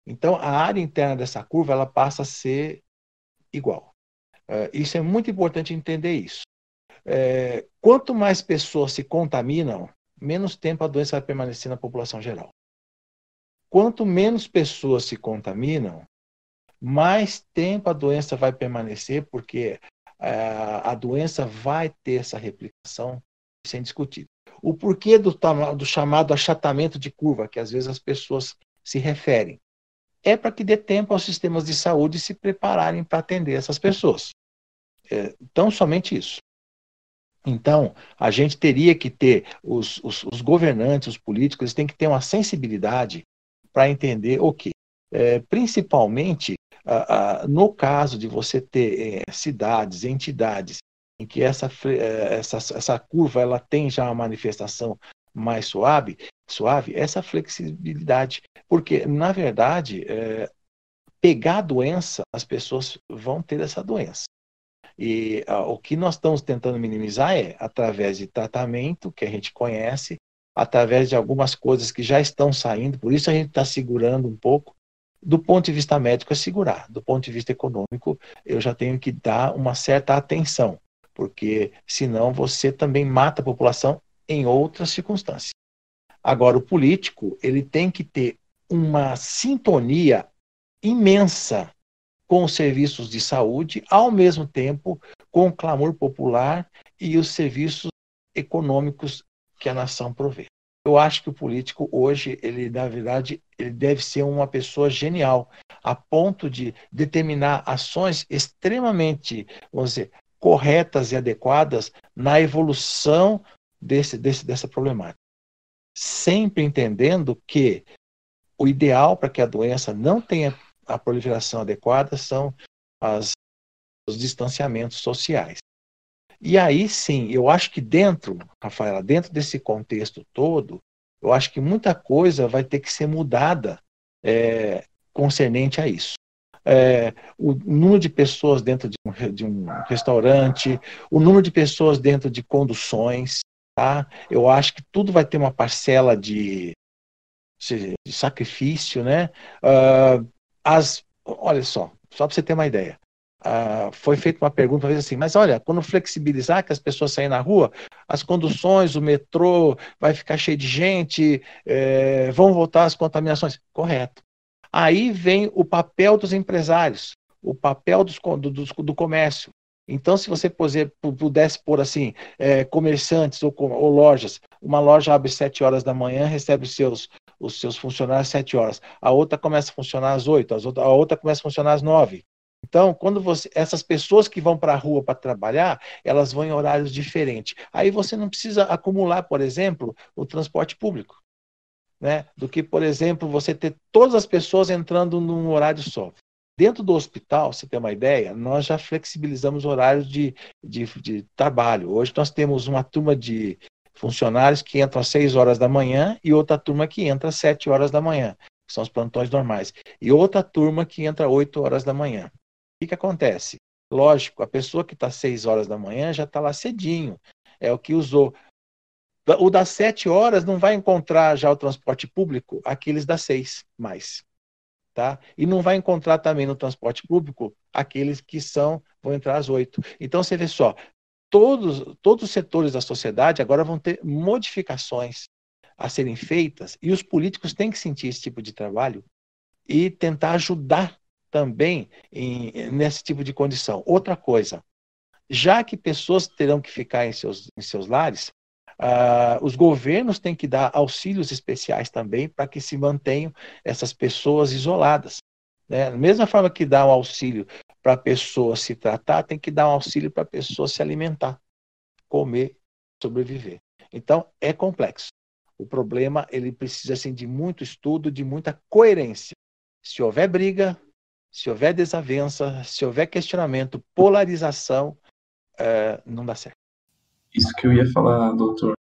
Então, a área interna dessa curva ela passa a ser igual. Isso é muito importante entender isso. Quanto mais pessoas se contaminam, menos tempo a doença vai permanecer na população geral. Quanto menos pessoas se contaminam, mais tempo a doença vai permanecer, porque a doença vai ter essa replicação sem discutir. O porquê do chamado achatamento de curva, que às vezes as pessoas se referem, é para que dê tempo aos sistemas de saúde se prepararem para atender essas pessoas. Então, somente isso. Então, a gente teria que ter, os governantes, os políticos, eles têm que ter uma sensibilidade para entender o quê? Principalmente, no caso de você ter cidades, entidades, em que essa curva ela tem já uma manifestação mais suave, essa flexibilidade. Porque, na verdade, pegar a doença, as pessoas vão ter essa doença. E o que nós estamos tentando minimizar é através de tratamento, que a gente conhece, através de algumas coisas que já estão saindo, por isso a gente está segurando um pouco. Do ponto de vista médico é segurar, do ponto de vista econômico eu já tenho que dar uma certa atenção, porque senão você também mata a população em outras circunstâncias. Agora, o político, ele tem que ter uma sintonia imensa com os serviços de saúde, ao mesmo tempo com o clamor popular e os serviços econômicos que a nação provê. Eu acho que o político hoje, ele na verdade, ele deve ser uma pessoa genial, a ponto de determinar ações extremamente, vamos dizer, corretas e adequadas na evolução dessa problemática. Sempre entendendo que o ideal para que a doença não tenha a proliferação adequada são os distanciamentos sociais. E aí sim, eu acho que Rafaela, dentro desse contexto todo, eu acho que muita coisa vai ter que ser mudada concernente a isso. O número de pessoas dentro de um restaurante, o número de pessoas dentro de conduções, tá? Eu acho que tudo vai ter uma parcela de sacrifício, né? Olha só para você ter uma ideia. Foi feita uma pergunta uma vez assim, mas olha, quando flexibilizar que as pessoas saírem na rua, as conduções, o metrô vai ficar cheio de gente, vão voltar as contaminações. Correto. Aí vem o papel dos empresários, o papel do comércio. Então, se você pudesse pôr assim, comerciantes ou lojas, uma loja abre 7 horas da manhã, recebe os seus funcionários às 7 horas, a outra começa a funcionar às 8, a outra começa a funcionar às 9. Então, quando essas pessoas que vão para a rua para trabalhar, elas vão em horários diferentes. Aí você não precisa acumular, por exemplo, o transporte público, né? Do que, por exemplo, você ter todas as pessoas entrando num horário só. Dentro do hospital, você tem uma ideia, nós já flexibilizamos horários de trabalho. Hoje nós temos uma turma de funcionários que entram às 6 horas da manhã e outra turma que entra às 7 horas da manhã, que são os plantões normais. E outra turma que entra às 8 horas da manhã. O que acontece? Lógico, a pessoa que está às 6 horas da manhã já está lá cedinho. É o que usou. O das 7 horas não vai encontrar já o transporte público, aqueles das 6 mais. Tá? E não vai encontrar também no transporte público aqueles que vão entrar às 8. Então, você vê só, todos os setores da sociedade agora vão ter modificações a serem feitas e os políticos têm que sentir esse tipo de trabalho e tentar ajudar também nesse tipo de condição. Outra coisa, já que pessoas terão que ficar em seus lares, Os governos têm que dar auxílios especiais também para que se mantenham essas pessoas isoladas, né? Da mesma forma que dá um auxílio para a pessoa se tratar, tem que dar um auxílio para a pessoa se alimentar, comer, sobreviver. Então, é complexo. O problema, ele precisa assim, de muito estudo, de muita coerência. Se houver briga, se houver desavença, se houver questionamento, polarização, não dá certo. Isso que eu ia falar, doutor.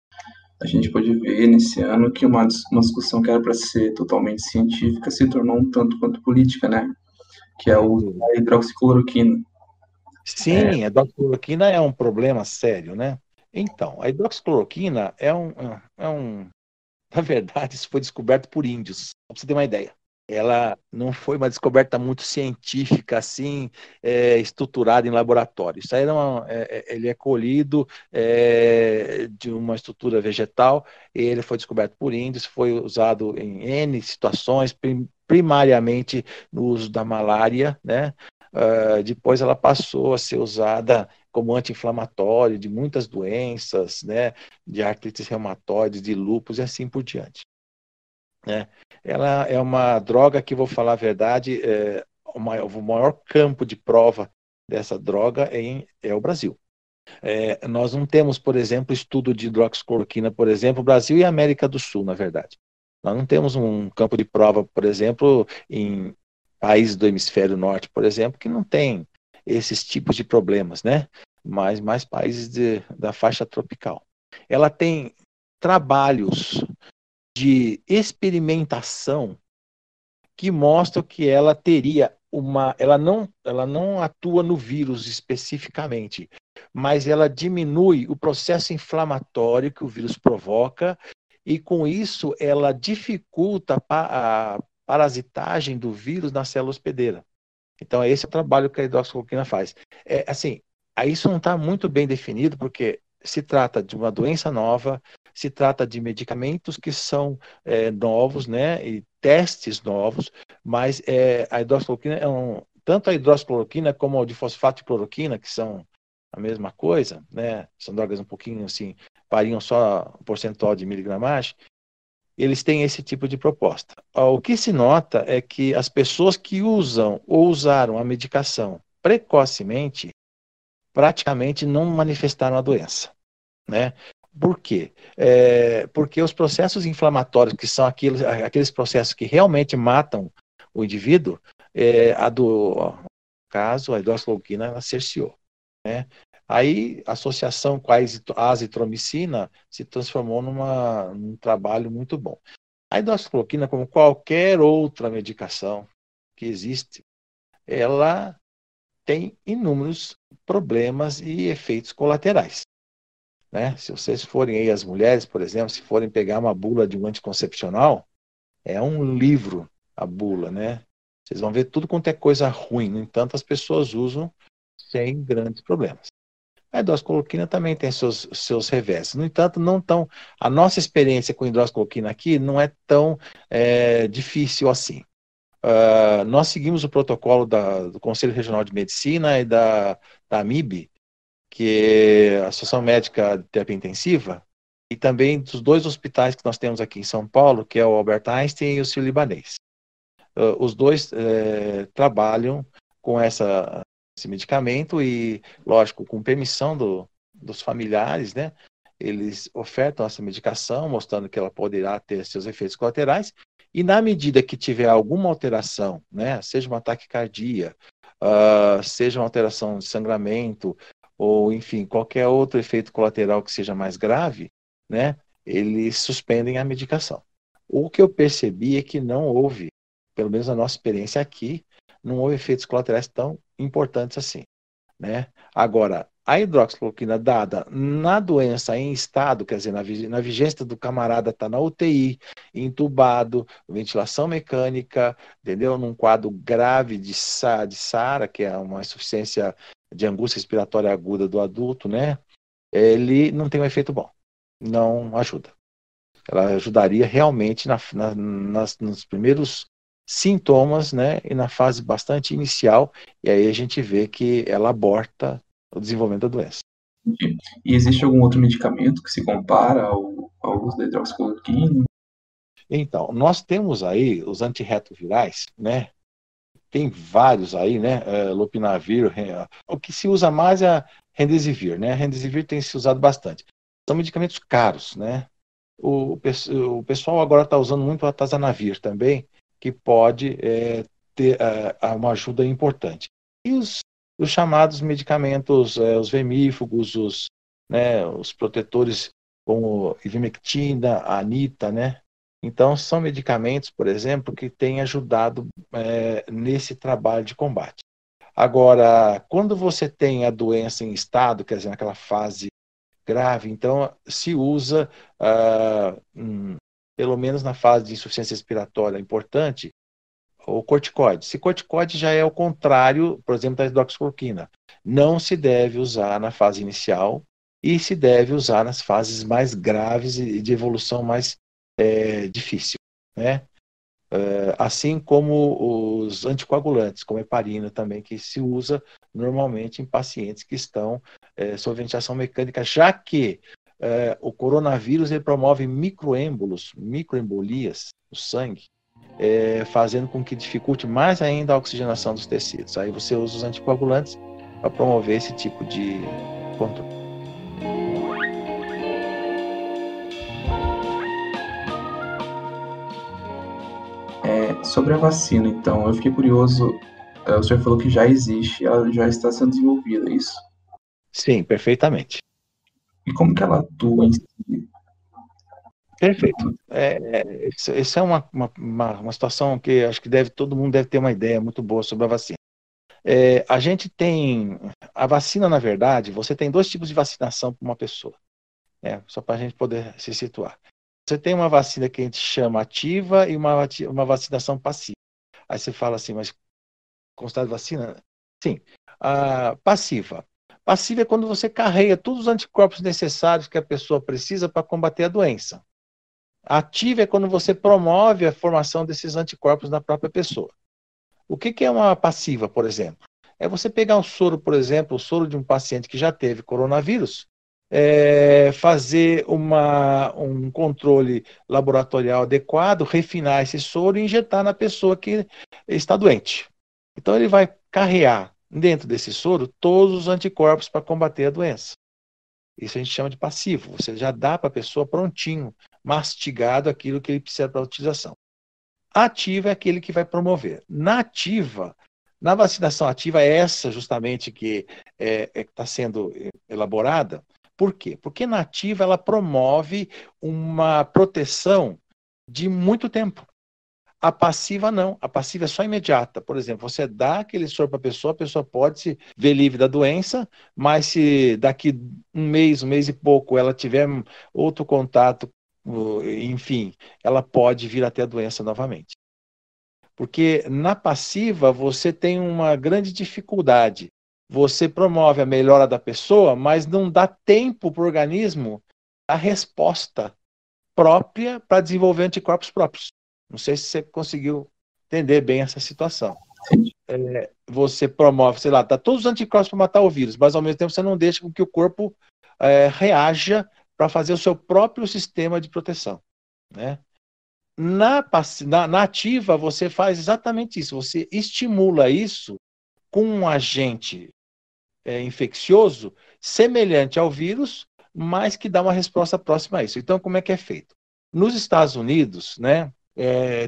A gente pode ver nesse ano que uma discussão que era para ser totalmente científica se tornou um tanto quanto política, né? Que é o uso da hidroxicloroquina. Sim, a hidroxicloroquina é um problema sério, né? Então, a hidroxicloroquina na verdade, isso foi descoberto por índios, para você ter uma ideia. Ela não foi uma descoberta muito científica, assim, estruturada em laboratório. Isso aí ele é colhido de uma estrutura vegetal, e ele foi descoberto por índios, foi usado em N situações, primariamente no uso da malária, né? Depois ela passou a ser usada como anti-inflamatório de muitas doenças, né? De artrites reumatoide, de lúpus e assim por diante. Né? Ela é uma droga que, vou falar a verdade, o maior campo de prova dessa droga é o Brasil. Nós não temos, por exemplo, estudo de hidroxicloroquina, por exemplo, Brasil e América do Sul, na verdade. Nós não temos um campo de prova, por exemplo, em países do hemisfério norte, por exemplo, que não tem esses tipos de problemas, né? Mas mais países da faixa tropical. Ela tem trabalhos de experimentação que mostram que ela teria ela não atua no vírus especificamente, mas ela diminui o processo inflamatório que o vírus provoca e com isso ela dificulta a parasitagem do vírus na célula hospedeira. Então esse é o trabalho que a hidroxicloroquina faz. Assim, isso não está muito bem definido porque se trata de uma doença nova, se trata de medicamentos que são novos, né, e testes novos, mas a hidroxicloroquina tanto a hidroxicloroquina como a difosfato de cloroquina, que são a mesma coisa, né, são drogas um pouquinho assim, variam só o percentual de miligramagem, eles têm esse tipo de proposta. O que se nota é que as pessoas que usam ou usaram a medicação precocemente, praticamente não manifestaram a doença, né? Por quê? Porque os processos inflamatórios, que são aqueles processos que realmente matam o indivíduo, no caso, a hidroxicloroquina, ela cerceou, né? Aí, a associação com a azitromicina se transformou num trabalho muito bom. A hidroxicloroquina, como qualquer outra medicação que existe, ela tem inúmeros problemas e efeitos colaterais. Né? Se vocês forem aí, as mulheres, por exemplo, se forem pegar uma bula de um anticoncepcional, é um livro a bula, né? Vocês vão ver tudo quanto é coisa ruim. No entanto, as pessoas usam sem grandes problemas. A hidroxicloroquina também tem seus revés. No entanto, a nossa experiência com hidroxicloroquina aqui não é tão difícil assim. Nós seguimos o protocolo do Conselho Regional de Medicina e da AMIB, que é a Associação Médica de Terapia Intensiva, e também dos dois hospitais que nós temos aqui em São Paulo, que é o Albert Einstein e o Sírio-Libanês. Os dois trabalham com esse medicamento e, lógico, com permissão dos familiares, né? Eles ofertam essa medicação, mostrando que ela poderá ter seus efeitos colaterais, e na medida que tiver alguma alteração, né? Seja uma taquicardia, seja uma alteração de sangramento, ou, enfim, qualquer outro efeito colateral que seja mais grave, né? Eles suspendem a medicação. O que eu percebi é que não houve, pelo menos na nossa experiência aqui, não houve efeitos colaterais tão importantes assim, né? Agora, a hidroxicloroquina dada na doença em estado, quer dizer, na vigência do camarada está na UTI, entubado, ventilação mecânica, entendeu? Num quadro grave de SARA, que é uma insuficiência de angústia respiratória aguda do adulto, né? Ele não tem um efeito bom, não ajuda. Ela ajudaria realmente nos primeiros sintomas, né? E na fase bastante inicial, e aí a gente vê que ela aborta o desenvolvimento da doença. E existe algum outro medicamento que se compara ao uso da hidroxicloroquina? Então, nós temos aí os antirretrovirais, né? Tem vários aí, né? Lopinavir, o que se usa mais é a Remdesivir, né? Remdesivir tem se usado bastante. São medicamentos caros, né? O pessoal agora está usando muito o Atazanavir também, que pode ter uma ajuda importante. E os chamados medicamentos, os vermífugos, os protetores como ivermectina, a anita, né? Então, são medicamentos, por exemplo, que têm ajudado nesse trabalho de combate. Agora, quando você tem a doença em estado, quer dizer, naquela fase grave, então se usa, pelo menos na fase de insuficiência respiratória importante, o corticoide. Se corticoide já é o contrário, por exemplo, da hidroxicloroquina. Não se deve usar na fase inicial e se deve usar nas fases mais graves e de evolução mais difícil, né? Assim como os anticoagulantes, como a heparina também, que se usa normalmente em pacientes que estão sob ventilação mecânica, já que o coronavírus ele promove microembolias no sangue, fazendo com que dificulte mais ainda a oxigenação dos tecidos. Aí você usa os anticoagulantes para promover esse tipo de controle. Sobre a vacina, então, eu fiquei curioso. O senhor falou que já existe, ela já está sendo desenvolvida, é isso? Sim, perfeitamente. E como que ela atua em si? Perfeito. Isso é uma situação que acho que todo mundo deve ter uma ideia muito boa sobre a vacina. A gente tem a vacina, na verdade, você tem 2 tipos de vacinação para uma pessoa, só para a gente poder se situar. Você tem uma vacina que a gente chama ativa e uma vacinação passiva. Aí você fala assim, mas constado de vacina? Sim. Passiva. Passiva é quando você carrega todos os anticorpos necessários que a pessoa precisa para combater a doença. Ativa é quando você promove a formação desses anticorpos na própria pessoa. O que é uma passiva, por exemplo? É você pegar um soro, por exemplo, o soro de um paciente que já teve coronavírus, fazer um controle laboratorial adequado, refinar esse soro e injetar na pessoa que está doente. Então ele vai carrear dentro desse soro todos os anticorpos para combater a doença. Isso a gente chama de passivo. Você já dá para a pessoa prontinho, mastigado aquilo que ele precisa para a utilização. Ativo é aquele que vai promover. Na vacinação ativa, é essa justamente que está sendo elaborada. Por quê? Porque na ativa ela promove uma proteção de muito tempo. A passiva não. A passiva é só imediata. Por exemplo, você dá aquele soro para a pessoa pode se ver livre da doença, mas se daqui um mês e pouco, ela tiver outro contato, enfim, ela pode vir a ter a doença novamente. Porque na passiva você tem uma grande dificuldade. Você promove a melhora da pessoa, mas não dá tempo para o organismo a resposta própria para desenvolver anticorpos próprios. Não sei se você conseguiu entender bem essa situação. Você promove, sei lá, dá todos os anticorpos para matar o vírus, mas ao mesmo tempo você não deixa com que o corpo reaja para fazer o seu próprio sistema de proteção, né? Na ativa, você faz exatamente isso. Você estimula isso com um agente infeccioso semelhante ao vírus, mas que dá uma resposta próxima a isso. Então, como é que é feito? Nos Estados Unidos, né,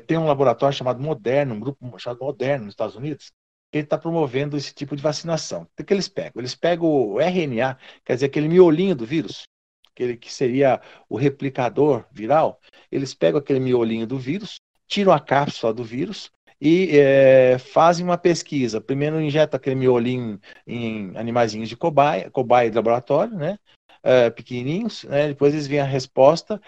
tem um laboratório chamado Moderna, um grupo chamado Moderna nos Estados Unidos, que está promovendo esse tipo de vacinação. O que eles pegam? Eles pegam o RNA, quer dizer, aquele miolinho do vírus, aquele que seria o replicador viral. Eles pegam aquele miolinho do vírus, tiram a cápsula do vírus e fazem uma pesquisa. Primeiro injetam aquele miolinho em animaizinhos de cobaia de laboratório, né? Pequenininhos, né? Depois eles veem a resposta,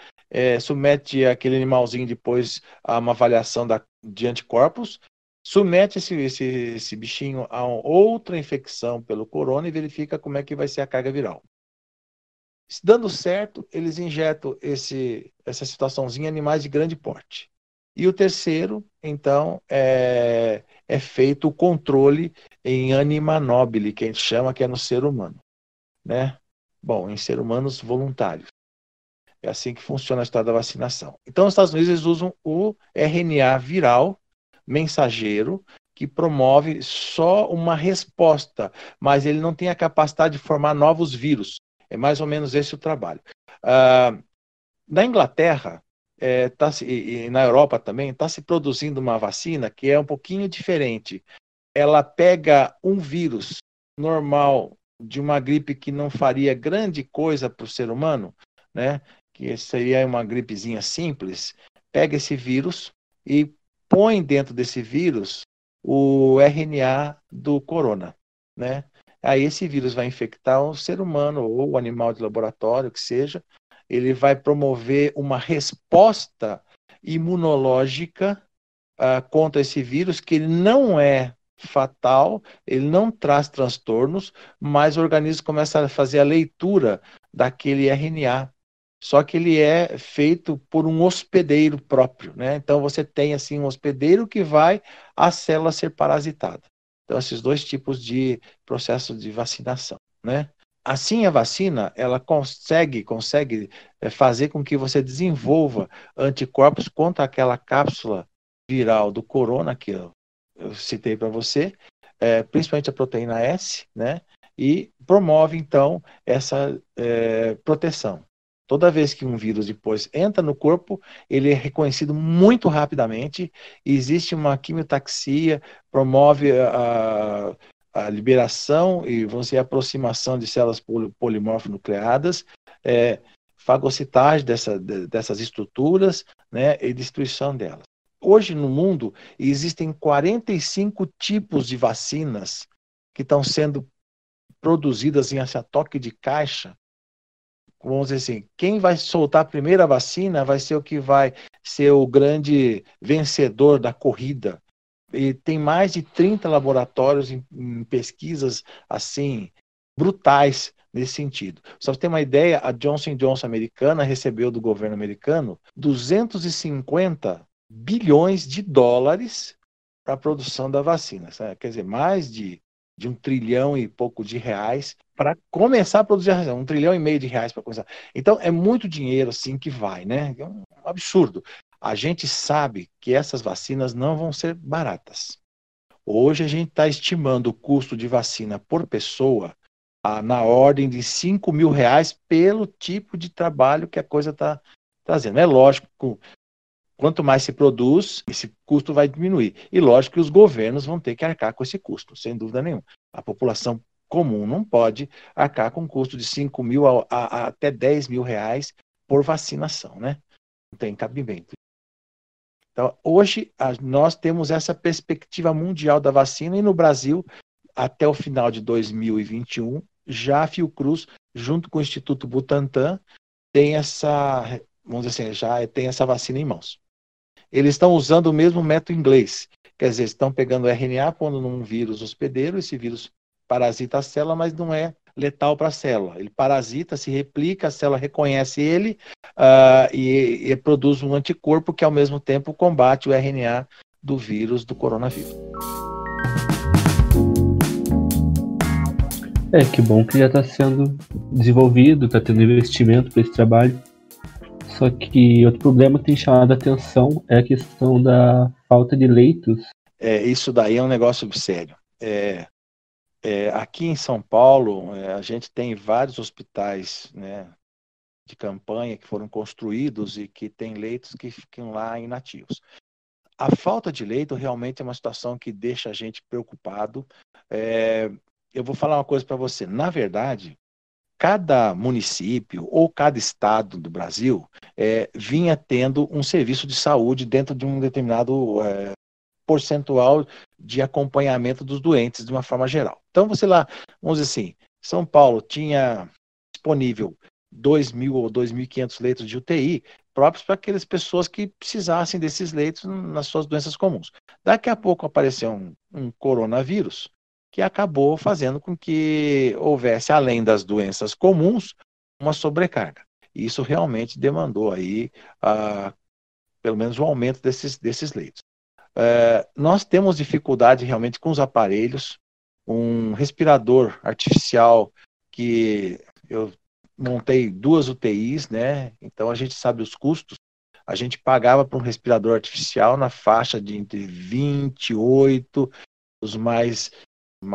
submete aquele animalzinho depois a uma avaliação de anticorpos, submete esse bichinho a outra infecção pelo corona e verifica como é que vai ser a carga viral. Dando certo, eles injetam essa situaçãozinha em animais de grande porte. E o terceiro, então, é feito o controle em anima nobile, que a gente chama, que é no ser humano, né? Bom, em seres humanos voluntários. É assim que funciona a história da vacinação. Então, nos Estados Unidos, eles usam o RNA viral mensageiro, que promove só uma resposta, mas ele não tem a capacidade de formar novos vírus. É mais ou menos esse o trabalho. Na Inglaterra, e na Europa também, está se produzindo uma vacina que é um pouquinho diferente. Ela pega um vírus normal de uma gripe que não faria grande coisa para o ser humano, né? Que seria uma gripezinha simples, pega esse vírus e põe dentro desse vírus o RNA do corona, né? Aí esse vírus vai infectar o ser humano ou o animal de laboratório, que seja, ele vai promover uma resposta imunológica contra esse vírus, que ele não é fatal, ele não traz transtornos, mas o organismo começa a fazer a leitura daquele RNA. Só que ele é feito por um hospedeiro próprio, né? Então você tem assim um hospedeiro que vai a célula ser parasitada. Então esses dois tipos de processo de vacinação, né? Assim a vacina, ela consegue fazer com que você desenvolva anticorpos contra aquela cápsula viral do corona que eu citei para você, principalmente a proteína S, né? E promove então essa proteção. Toda vez que um vírus depois entra no corpo, ele é reconhecido muito rapidamente, existe uma quimiotaxia, promove a liberação e vamos dizer, a aproximação de células polimorfonucleadas, fagocitagem dessas estruturas, né, e destruição delas. Hoje no mundo existem 45 tipos de vacinas que estão sendo produzidas em toque de caixa. Vamos dizer assim, quem vai soltar a primeira vacina vai ser o que vai ser o grande vencedor da corrida. E tem mais de 30 laboratórios em pesquisas assim brutais nesse sentido. Só para ter uma ideia, a Johnson & Johnson americana recebeu do governo americano 250 bilhões de dólares para a produção da vacina. Sabe? Quer dizer, mais de 1 trilhão e pouco de reais para começar a produzir a vacina. 1,5 trilhão de reais para começar. Então, é muito dinheiro assim que vai, né? É um absurdo. A gente sabe que essas vacinas não vão ser baratas. Hoje a gente está estimando o custo de vacina por pessoa na ordem de 5 mil reais pelo tipo de trabalho que a coisa está trazendo. É lógico, quanto mais se produz, esse custo vai diminuir. E lógico que os governos vão ter que arcar com esse custo, sem dúvida nenhuma. A população comum não pode arcar com um custo de 5 mil a até 10 mil reais por vacinação, né? Não tem cabimento. Então, hoje, nós temos essa perspectiva mundial da vacina e no Brasil, até o final de 2021, já a Fiocruz, junto com o Instituto Butantan, tem essa, vamos dizer assim, já tem essa vacina em mãos. Eles estão usando o mesmo método inglês, quer dizer, estão pegando o RNA, pondo num vírus hospedeiro, esse vírus parasita a célula, mas não é letal para a célula. Ele parasita, se replica, a célula reconhece ele e produz um anticorpo que, ao mesmo tempo, combate o RNA do vírus do coronavírus. Que bom que já está sendo desenvolvido, está tendo investimento para esse trabalho. Só que outro problema que tem chamado a atenção é a questão da falta de leitos. Isso daí é um negócio sério. Aqui em São Paulo, a gente tem vários hospitais, né, de campanha que foram construídos e que tem leitos que ficam lá inativos. A falta de leito realmente é uma situação que deixa a gente preocupado. Eu vou falar uma coisa para você. Na verdade, cada município ou cada estado do Brasil vinha tendo um serviço de saúde dentro de um determinado percentual de acompanhamento dos doentes de uma forma geral. Então, você lá, vamos dizer assim, São Paulo tinha disponível 2.000 ou 2.500 leitos de UTI próprios para aquelas pessoas que precisassem desses leitos nas suas doenças comuns. Daqui a pouco apareceu um coronavírus que acabou fazendo com que houvesse, além das doenças comuns, uma sobrecarga. E isso realmente demandou aí, pelo menos, um aumento desses leitos. Nós temos dificuldade realmente com os aparelhos, um respirador artificial que eu montei 2 UTIs, né? Então a gente sabe os custos. A gente pagava para um respirador artificial na faixa de entre 28, os mais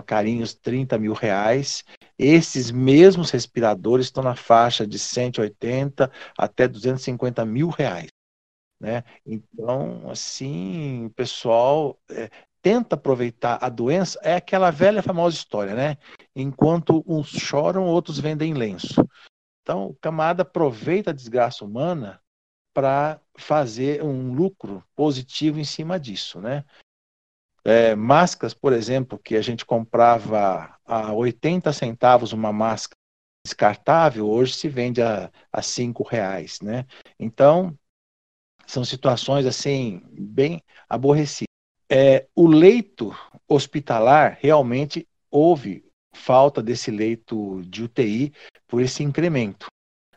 carinhos, 30 mil reais. Esses mesmos respiradores estão na faixa de 180 até 250 mil reais, né? Então, assim, o pessoal tenta aproveitar a doença, é aquela velha famosa história, né? Enquanto uns choram, outros vendem lenço. Então, o camarada aproveita a desgraça humana para fazer um lucro positivo em cima disso, né? Máscaras, por exemplo, que a gente comprava a 80 centavos uma máscara descartável, hoje se vende a R$ 5, né? Então, são situações assim, bem aborrecidas. O leito hospitalar, realmente houve falta desse leito de UTI por esse incremento.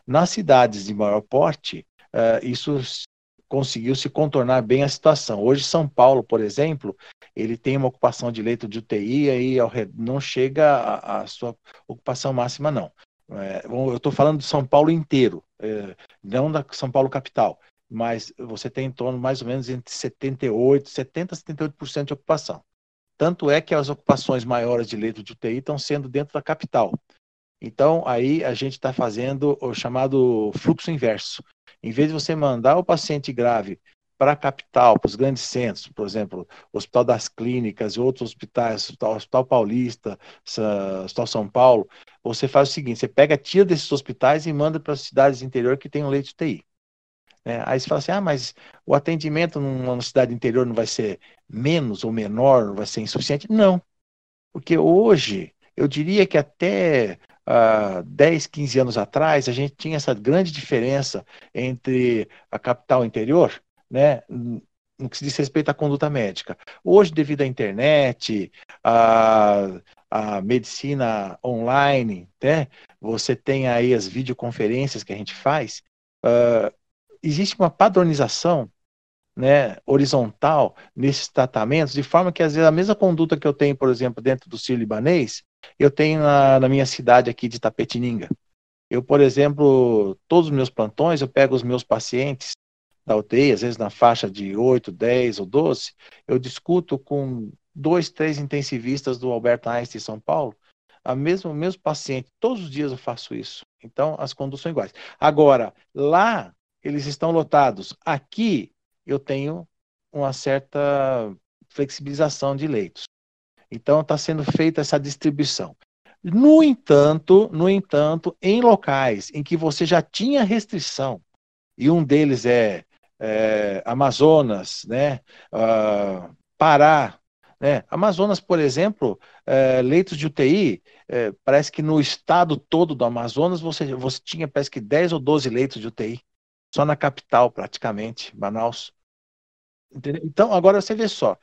Nas cidades de maior porte, isso conseguiu se contornar bem a situação. Hoje, São Paulo, por exemplo, ele tem uma ocupação de leito de UTI e não chega à sua ocupação máxima, não. Eu estou falando de São Paulo inteiro, não da São Paulo capital, mas você tem em torno mais ou menos entre 78% a 78% de ocupação. Tanto é que as ocupações maiores de leito de UTI estão sendo dentro da capital. Então, aí a gente está fazendo o chamado fluxo inverso. Em vez de você mandar o paciente grave para a capital, para os grandes centros, por exemplo, o Hospital das Clínicas e outros hospitais, Hospital Paulista, Hospital São Paulo, você faz o seguinte, você tira desses hospitais e manda para as cidades do interior que tem um leito de UTI. Aí você fala assim, mas o atendimento numa cidade interior não vai ser menos ou menor, não vai ser insuficiente? Não, porque hoje, eu diria que até 10, 15 anos atrás, a gente tinha essa grande diferença entre a capital e o interior, né, no que se diz respeito à conduta médica. Hoje, devido à internet, a medicina online, né, você tem aí as videoconferências que a gente faz, existe uma padronização, né, horizontal nesses tratamentos, de forma que às vezes a mesma conduta que eu tenho, por exemplo, dentro do Sírio-Libanês, eu tenho na minha cidade aqui de Tapetininga. Eu, por exemplo, todos os meus plantões, eu pego os meus pacientes da UTI, às vezes na faixa de 8, 10 ou 12, eu discuto com 2, 3 intensivistas do Albert Einstein em São Paulo, o mesmo paciente, todos os dias eu faço isso. Então, as condutas são iguais. Agora, lá, eles estão lotados. Aqui, eu tenho uma certa flexibilização de leitos. Então, está sendo feita essa distribuição. No entanto, em locais em que você já tinha restrição, e um deles é Amazonas, né, Pará, né? Amazonas, por exemplo, leitos de UTI, parece que no estado todo do Amazonas você tinha, parece que 10 ou 12 leitos de UTI, só na capital, praticamente, Manaus. Entendeu? Então, agora você vê só,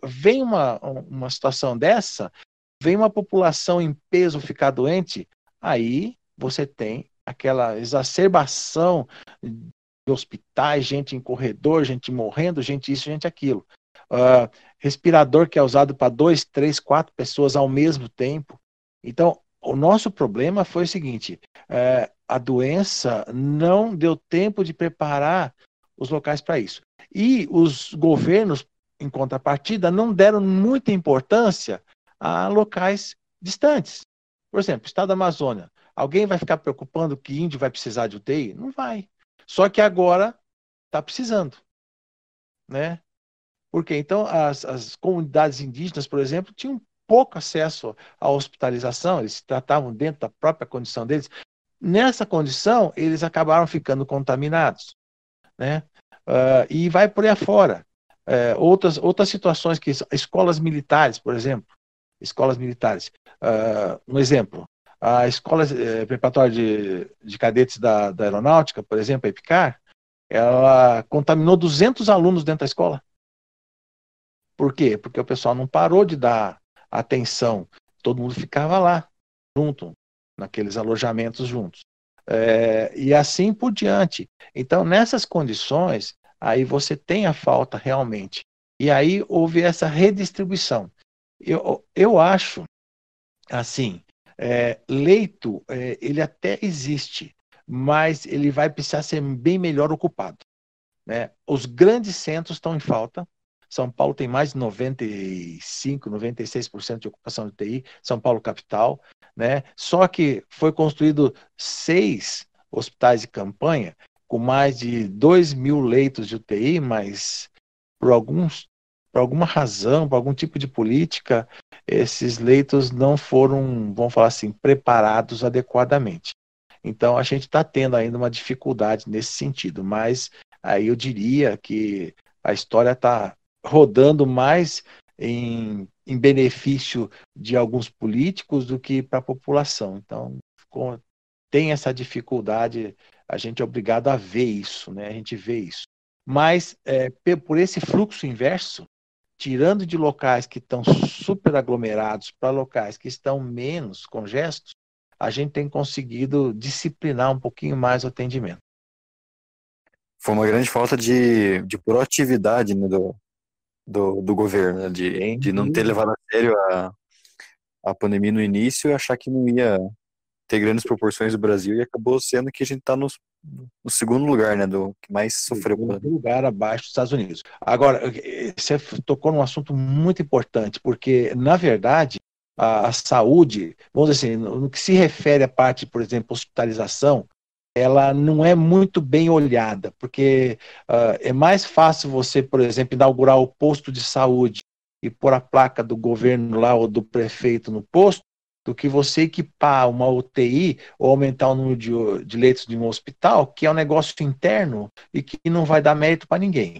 vem uma situação dessa, vem uma população em peso ficar doente, aí você tem aquela exacerbação de hospitais, gente em corredor, gente morrendo, gente isso, gente aquilo. Respirador que é usado para 2, 3, 4 pessoas ao mesmo tempo. Então, o nosso problema foi o seguinte, a doença não deu tempo de preparar os locais para isso. E os governos, em contrapartida, não deram muita importância a locais distantes. Por exemplo, estado da Amazônia. Alguém vai ficar preocupando que índio vai precisar de UTI? Não vai. Só que agora está precisando, né? Porque então as comunidades indígenas, por exemplo, tinham pouco acesso à hospitalização, eles se tratavam dentro da própria condição deles. Nessa condição, eles acabaram ficando contaminados, né? E vai por aí afora. Outras situações, que escolas militares, por exemplo, escolas militares. Um exemplo, a escola preparatória de cadetes da aeronáutica, por exemplo, a EPICAR, ela contaminou 200 alunos dentro da escola. Por quê? Porque o pessoal não parou de dar atenção, todo mundo ficava lá, junto, naqueles alojamentos juntos. E assim por diante. Então, nessas condições, aí você tem a falta realmente. E aí houve essa redistribuição. Eu acho, assim, leito, ele até existe, mas ele vai precisar ser bem melhor ocupado, né? Os grandes centros estão em falta. São Paulo tem mais de 95%, 96% de ocupação de UTI, São Paulo capital, né? Só que foi construído 6 hospitais de campanha com mais de 2.000 leitos de UTI, mas por alguma razão, por algum tipo de política, esses leitos não foram, vamos falar assim, preparados adequadamente. Então, a gente está tendo ainda uma dificuldade nesse sentido, mas aí eu diria que a história está rodando mais em benefício de alguns políticos do que para a população. Então, tem essa dificuldade, a gente é obrigado a ver isso, né? A gente vê isso. Mas, por esse fluxo inverso, tirando de locais que estão super aglomerados para locais que estão menos congestos, a gente tem conseguido disciplinar um pouquinho mais o atendimento. Foi uma grande falta de proatividade, né, do governo, né, de não ter levado a sério a pandemia no início e achar que não ia ter grandes proporções do Brasil, e acabou sendo que a gente está no segundo lugar, né, do que mais sofreu. Segundo lugar abaixo dos Estados Unidos. Agora, você tocou num assunto muito importante, porque, na verdade, a saúde, vamos dizer assim, no que se refere à parte, por exemplo, hospitalização, ela não é muito bem olhada, porque é mais fácil você, por exemplo, inaugurar o posto de saúde e pôr a placa do governo lá ou do prefeito no posto, do que você equipar uma UTI ou aumentar o número de leitos de um hospital, que é um negócio interno e que não vai dar mérito para ninguém.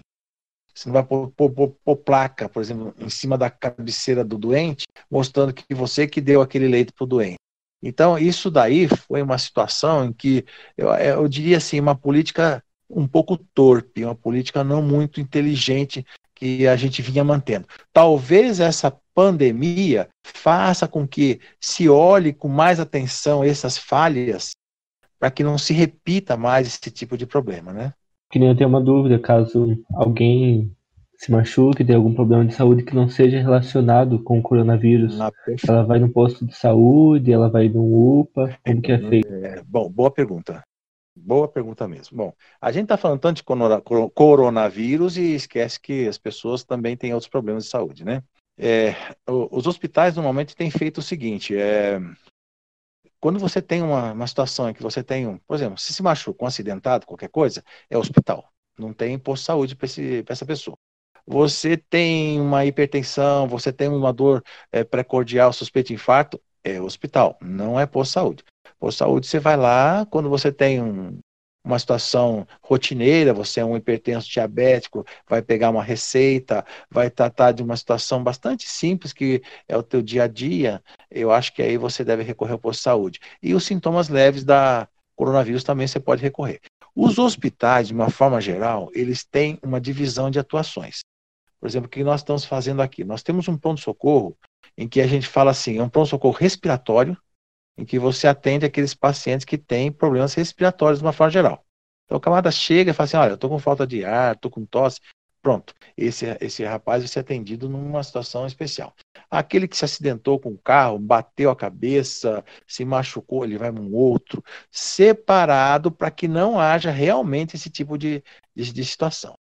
Você não vai pôr placa, por exemplo, em cima da cabeceira do doente, mostrando que você que deu aquele leito para o doente. Então, isso daí foi uma situação em que, eu diria assim, uma política um pouco torpe, uma política não muito inteligente que a gente vinha mantendo. Talvez essa pandemia faça com que se olhe com mais atenção essas falhas para que não se repita mais esse tipo de problema, né? Que nem eu tenho uma dúvida, caso alguém se machuque, tenha algum problema de saúde que não seja relacionado com o coronavírus, ela vai no posto de saúde, ela vai no UPA, como que é feito? Bom, boa pergunta. Boa pergunta mesmo. Bom, a gente está falando tanto de coronavírus e esquece que as pessoas também têm outros problemas de saúde, né? Os hospitais normalmente têm feito o seguinte, quando você tem uma situação em que você tem, por exemplo, se machuca, um acidentado, qualquer coisa, é hospital. Não tem posto de saúde para essa pessoa. Você tem uma hipertensão, você tem uma dor pré-cordial, suspeito de infarto, é hospital, não é posto de saúde. Posto de saúde, você vai lá quando você tem uma situação rotineira, você é um hipertenso diabético, vai pegar uma receita, vai tratar de uma situação bastante simples, que é o teu dia a dia, eu acho que aí você deve recorrer ao posto de saúde. E os sintomas leves da coronavírus também você pode recorrer. Os hospitais, de uma forma geral, eles têm uma divisão de atuações. Por exemplo, o que nós estamos fazendo aqui? Nós temos um pronto-socorro em que a gente fala assim, é um pronto-socorro respiratório, em que você atende aqueles pacientes que têm problemas respiratórios de uma forma geral. Então o camarada chega e fala assim, olha, eu estou com falta de ar, estou com tosse, pronto. Esse rapaz vai ser atendido numa situação especial. Aquele que se acidentou com o carro, bateu a cabeça, se machucou, ele vai num outro, separado para que não haja realmente esse tipo de situação.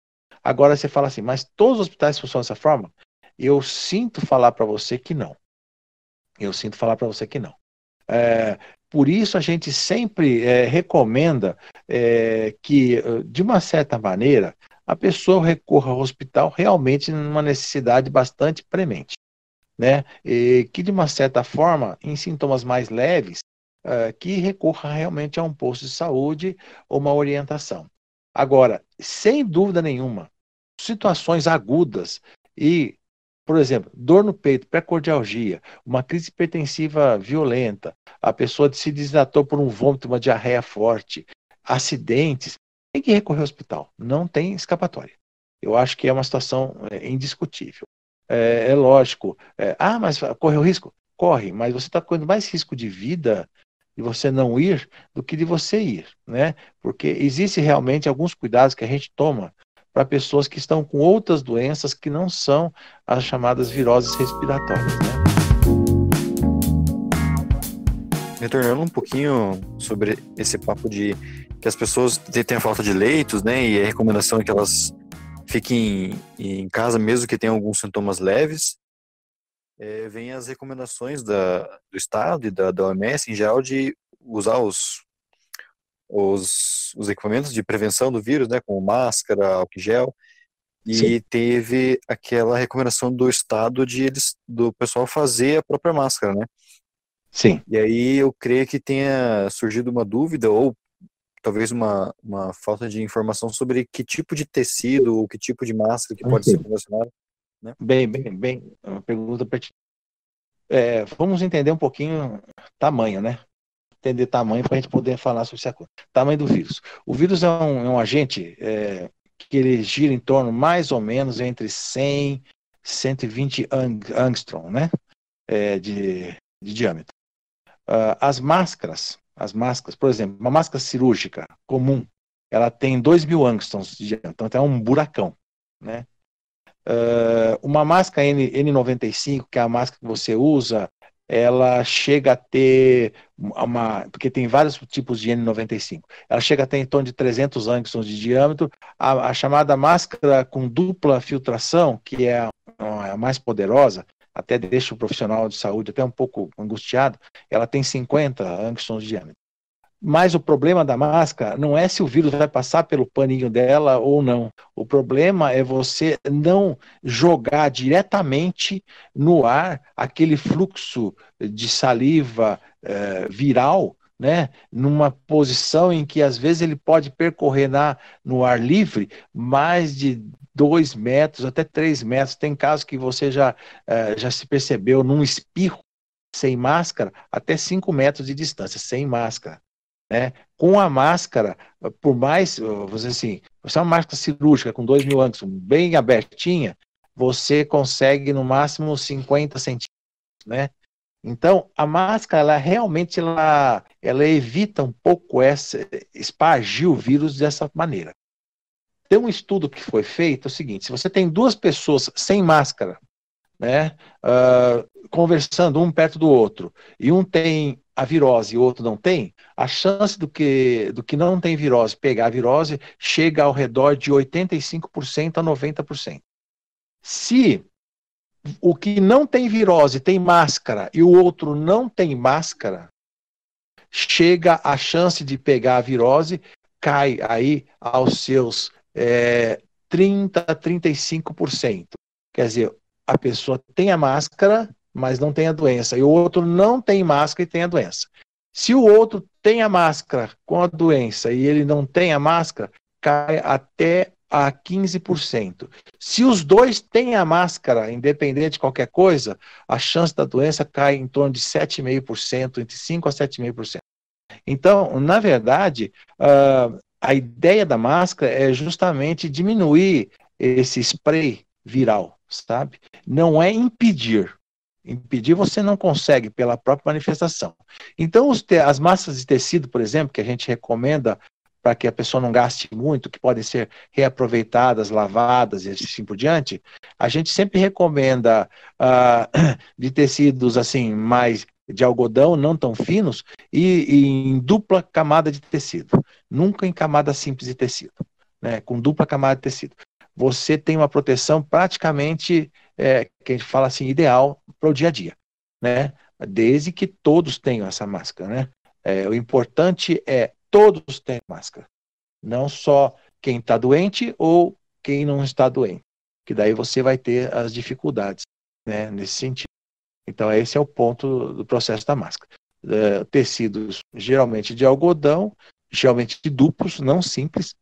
Agora você fala assim, mas todos os hospitais funcionam dessa forma? Eu sinto falar para você que não. Por isso a gente sempre recomenda que, de uma certa maneira, a pessoa recorra ao hospital realmente numa necessidade bastante premente, né? E que, de uma certa forma, em sintomas mais leves, que recorra realmente a um posto de saúde ou uma orientação. Agora, sem dúvida nenhuma, situações agudas e, por exemplo, dor no peito, pré-cardialgia, uma crise hipertensiva violenta, a pessoa se desidratou por um vômito, uma diarreia forte, acidentes, tem que recorrer ao hospital, não tem escapatória. Eu acho que é uma situação indiscutível. É lógico, mas correu risco? Corre, mas você está correndo mais risco de vida de você não ir do que de você ir, né? Porque existe realmente alguns cuidados que a gente toma para pessoas que estão com outras doenças que não são as chamadas viroses respiratórias, né? retornando um pouquinho sobre esse papo de que as pessoas têm a falta de leitos, né? E a recomendação é que elas fiquem em casa mesmo que tenham alguns sintomas leves. Vem as recomendações do Estado e da OMS em geral de usar os equipamentos de prevenção do vírus, né? Como máscara, álcool gel. E teve aquela recomendação do Estado do pessoal fazer a própria máscara, né? Sim. E aí eu creio que tenha surgido uma dúvida ou talvez uma falta de informação sobre que tipo de tecido ou que tipo de máscara que pode ser promocionado, né? Bem, uma pergunta pertinente. Vamos entender um pouquinho tamanho, né? Entender tamanho para a gente poder falar sobre essa coisa. Tamanho do vírus. O vírus é um agente que ele gira em torno mais ou menos entre 100 e 120 angstrom, né? De diâmetro. As máscaras, por exemplo, uma máscara cirúrgica comum, ela tem 2.000 angstroms de diâmetro, então é um buracão, né? Uma máscara N95, que é a máscara que você usa, ela chega a ter porque tem vários tipos de N95, ela chega a ter em torno de 300 angstroms de diâmetro. A chamada máscara com dupla filtração, que é a mais poderosa, até deixa o profissional de saúde até um pouco angustiado, ela tem 50 angstroms de diâmetro. Mas o problema da máscara não é se o vírus vai passar pelo paninho dela ou não. O problema é você não jogar diretamente no ar aquele fluxo de saliva viral, né, numa posição em que às vezes ele pode percorrer no ar livre mais de 2 metros, até 3 metros. Tem casos que você já se percebeu num espirro sem máscara, até 5 metros de distância, sem máscara. Né? Com a máscara, por mais, você assim, você é uma máscara cirúrgica com 2.000 angstroms, bem abertinha, você consegue no máximo 50 centímetros, né? Então, a máscara, ela realmente, ela evita um pouco espargir o vírus dessa maneira. Tem um estudo que foi feito, é o seguinte: se você tem 2 pessoas sem máscara, né, conversando um perto do outro, e um tem a virose e o outro não tem, a chance do que não tem virose pegar a virose chega ao redor de 85% a 90%. Se o que não tem virose tem máscara e o outro não tem máscara, chega a chance de pegar a virose, cai aí aos seus 30% a 35%. Quer dizer, a pessoa tem a máscara, mas não tem a doença, e o outro não tem máscara e tem a doença. Se o outro tem a máscara com a doença e ele não tem a máscara, cai até a 15%. Se os dois têm a máscara, independente de qualquer coisa, a chance da doença cai em torno de 7,5%, entre 5% a 7,5%. Então, na verdade, a ideia da máscara é justamente diminuir esse spray viral, sabe? Não é impedir. Impedir você não consegue pela própria manifestação. Então, as massas de tecido, por exemplo, que a gente recomenda para que a pessoa não gaste muito, que podem ser reaproveitadas, lavadas e assim por diante, a gente sempre recomenda de tecidos assim, mais de algodão, não tão finos, e em dupla camada de tecido. Nunca em camada simples de tecido, né? Com dupla camada de tecido. Você tem uma proteção praticamente, que a gente fala assim, ideal para o dia a dia, né? Desde que todos tenham essa máscara, né? O importante é todos terem máscara, não só quem está doente ou quem não está doente, que daí você vai ter as dificuldades, né, nesse sentido. Então esse é o ponto do processo da máscara. Tecidos geralmente de algodão, geralmente de duplos, não simples,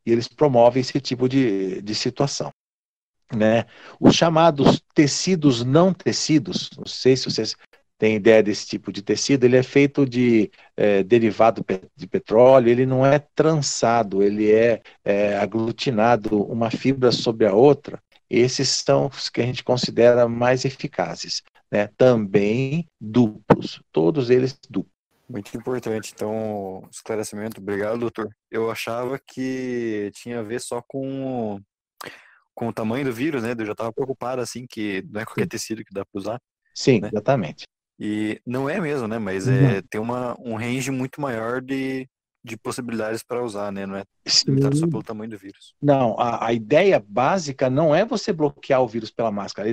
e eles promovem esse tipo de situação, né? Os chamados tecidos não tecidos, não sei se vocês têm ideia desse tipo de tecido, ele é feito de derivado de petróleo, ele não é trançado, ele é aglutinado uma fibra sobre a outra. Esses são os que a gente considera mais eficazes, né? Também duplos, todos eles duplos. Muito importante, então, esclarecimento. Obrigado, doutor. Eu achava que tinha a ver só com o tamanho do vírus, né? Eu já estava preocupado, assim, que não é qualquer tecido que dá para usar. Sim, né? exatamente. E não é mesmo, né? Mas tem um range muito maior de possibilidades para usar, né? Não é limitado só pelo tamanho do vírus. Não, a ideia básica não é você bloquear o vírus pela máscara.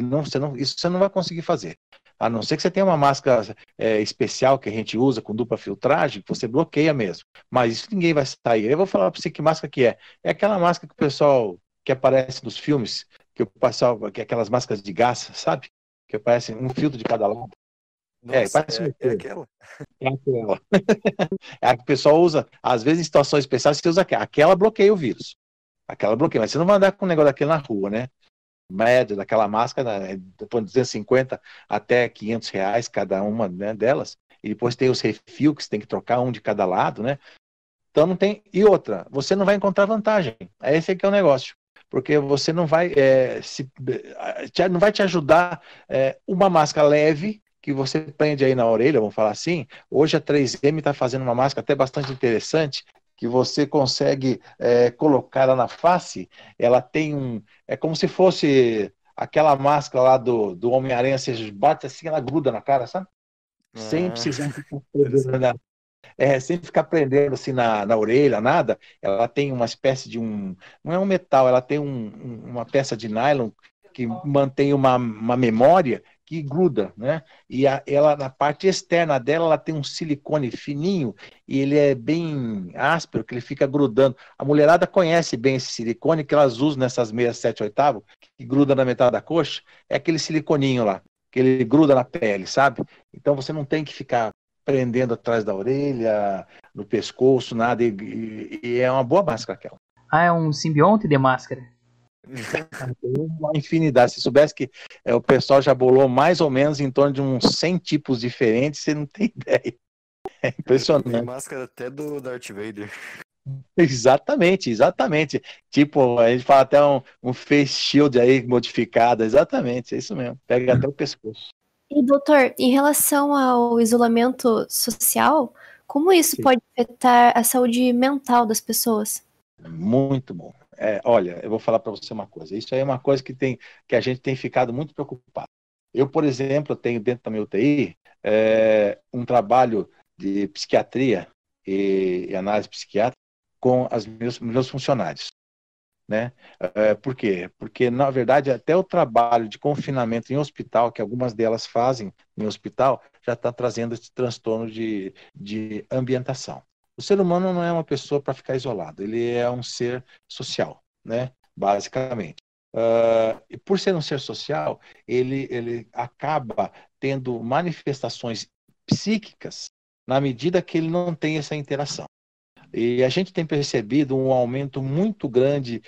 Isso você não vai conseguir fazer. A não ser que você tenha uma máscara especial que a gente usa com dupla filtragem, que você bloqueia mesmo. Mas isso ninguém vai sair. Eu vou falar para você que máscara que é. É aquela máscara que o pessoal que aparece nos filmes, que é aquelas máscaras de gás, sabe? Que aparece um filtro de cada lado. Nossa, parece é aquela. É aquela. É a que o pessoal usa, às vezes em situações especiais, você usa aquela. Aquela bloqueia o vírus. Aquela bloqueia, mas você não vai andar com um negócio daquele na rua, né? Média daquela máscara, depois de 250 até R$500 cada uma, né, delas. E depois tem os refil, que você tem que trocar um de cada lado, né? Então não tem. E outra, você não vai encontrar vantagem. Esse aqui é o negócio. Porque você não vai, não vai te ajudar uma máscara leve, que você prende aí na orelha, vamos falar assim. Hoje a 3M está fazendo uma máscara até bastante interessante, que você consegue colocar ela na face. Ela tem é como se fosse aquela máscara lá do Homem-Aranha, você bate assim, ela gruda na cara, sabe? Sem precisar sem ficar prendendo assim na orelha, nada. Ela tem uma espécie de não é um metal, ela tem uma peça de nylon que mantém uma memória que gruda, né? E ela, na parte externa dela, ela tem um silicone fininho e ele é bem áspero, que ele fica grudando. A mulherada conhece bem esse silicone que elas usam nessas meias 7/8, que gruda na metade da coxa. É aquele siliconinho lá, que ele gruda na pele, sabe? Então você não tem que ficar prendendo atrás da orelha, no pescoço, nada. E é uma boa máscara aquela. É um simbionte de máscara. Uma infinidade. Se soubesse que o pessoal já bolou mais ou menos em torno de uns 100 tipos diferentes, você não tem ideia. É impressionante. Tem máscara até do Darth Vader. Exatamente. Tipo, a gente fala até um face shield aí modificado. Exatamente, é isso mesmo. Pega até o pescoço. E, doutor, em relação ao isolamento social, como isso pode afetar a saúde mental das pessoas? Muito bom. Olha, eu vou falar para você uma coisa. Isso aí é uma coisa que a gente tem ficado muito preocupado. Eu, por exemplo, tenho dentro da minha UTI um trabalho de psiquiatria e análise psiquiátrica com meus funcionários. Né? Por quê? Porque, na verdade, até o trabalho de confinamento em hospital, que algumas delas fazem em hospital, já está trazendo esse transtorno de ambientação. O ser humano não é uma pessoa para ficar isolado, ele é um ser social, né? Basicamente. E por ser um ser social, ele acaba tendo manifestações psíquicas na medida que ele não tem essa interação. E a gente tem percebido um aumento muito grande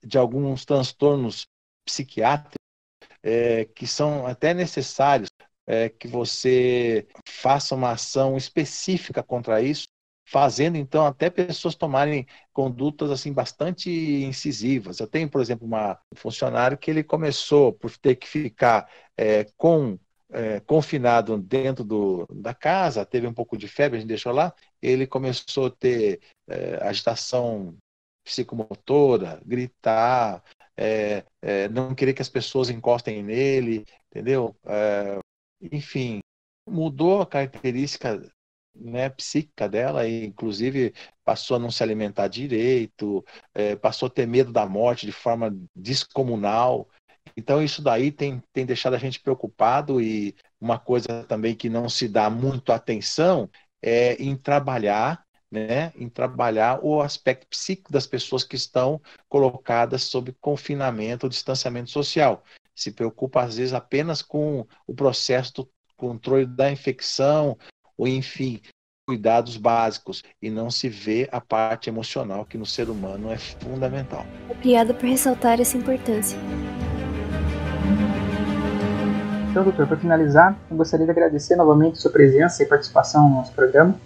de alguns transtornos psiquiátricos que são até necessários que você faça uma ação específica contra isso, fazendo então até pessoas tomarem condutas assim bastante incisivas. Eu tenho, por exemplo, um funcionário que ele começou por ter que ficar confinado dentro da casa, teve um pouco de febre, a gente deixou lá, ele começou a ter agitação psicomotora, gritar, não querer que as pessoas encostem nele, entendeu? Enfim, mudou a característica, né, psíquica dela, e inclusive passou a não se alimentar direito, passou a ter medo da morte de forma descomunal. Então isso daí tem deixado a gente preocupado, e uma coisa também que não se dá muito atenção é em trabalhar, né, o aspecto psíquico das pessoas que estão colocadas sob confinamento ou distanciamento social. Se preocupa às vezes apenas com o processo do controle da infecção, ou enfim, cuidados básicos, e não se vê a parte emocional, que no ser humano é fundamental. Obrigada por ressaltar essa importância. Então, doutor, para finalizar, eu gostaria de agradecer novamente sua presença e participação no nosso programa,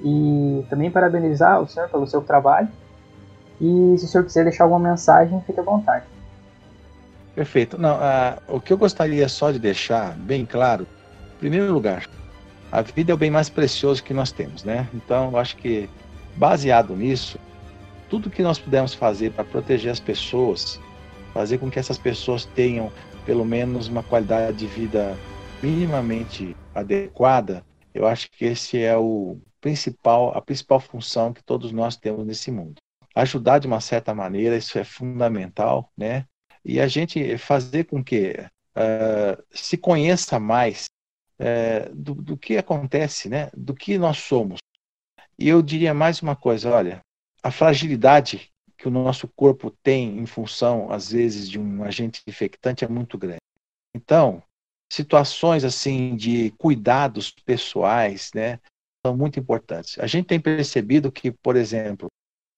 e também parabenizar o senhor pelo seu trabalho, e se o senhor quiser deixar alguma mensagem, fique à vontade. Perfeito. Não, o que eu gostaria só de deixar bem claro, em primeiro lugar, a vida é o bem mais precioso que nós temos, né? Então, eu acho que, baseado nisso, tudo que nós pudermos fazer para proteger as pessoas, fazer com que essas pessoas tenham, pelo menos, uma qualidade de vida minimamente adequada, eu acho que esse é a principal função que todos nós temos nesse mundo. Ajudar de uma certa maneira, isso é fundamental, né? E a gente fazer com que se conheça mais do que acontece, né? Do que nós somos. E eu diria mais uma coisa, olha, a fragilidade que o nosso corpo tem em função, às vezes, de um agente infectante é muito grande. Então, situações assim de cuidados pessoais, né, são muito importantes. A gente tem percebido que, por exemplo,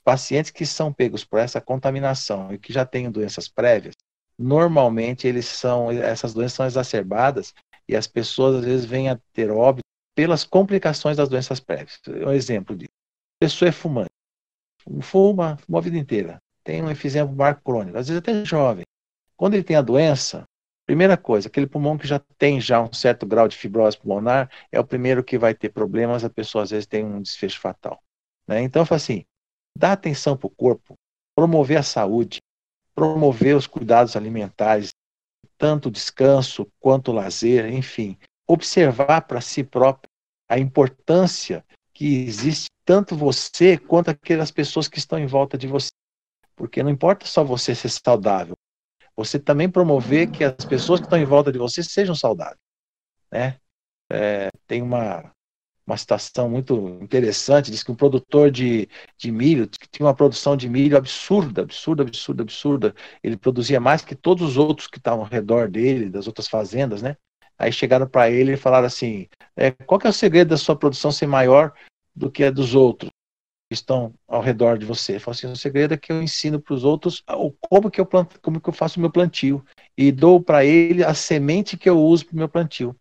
pacientes que são pegos por essa contaminação e que já têm doenças prévias, normalmente essas doenças são exacerbadas e as pessoas às vezes vêm a ter óbito pelas complicações das doenças prévias. Um exemplo disso. A pessoa é fumante, fuma a vida inteira, tem um enfisema pulmonar crônico, às vezes até jovem. Quando ele tem a doença, primeira coisa, aquele pulmão que já tem um certo grau de fibrose pulmonar é o primeiro que vai ter problemas, a pessoa às vezes tem um desfecho fatal, né? Então, eu falo assim, dá atenção para o corpo, promover a saúde, promover os cuidados alimentares, tanto o descanso quanto o lazer, enfim, observar para si próprio a importância que existe tanto você quanto aquelas pessoas que estão em volta de você. Porque não importa só você ser saudável, você também promover que as pessoas que estão em volta de você sejam saudáveis, né? Tem uma situação muito interessante, diz que um produtor de milho, que tinha uma produção de milho absurda, ele produzia mais que todos os outros que estavam ao redor dele, das outras fazendas, né? Aí chegaram para ele e falaram assim, qual que é o segredo da sua produção ser maior do que a dos outros que estão ao redor de você? Ele falou assim, o segredo é que eu ensino para os outros como que eu faço o meu plantio e dou para ele a semente que eu uso para o meu plantio. Eu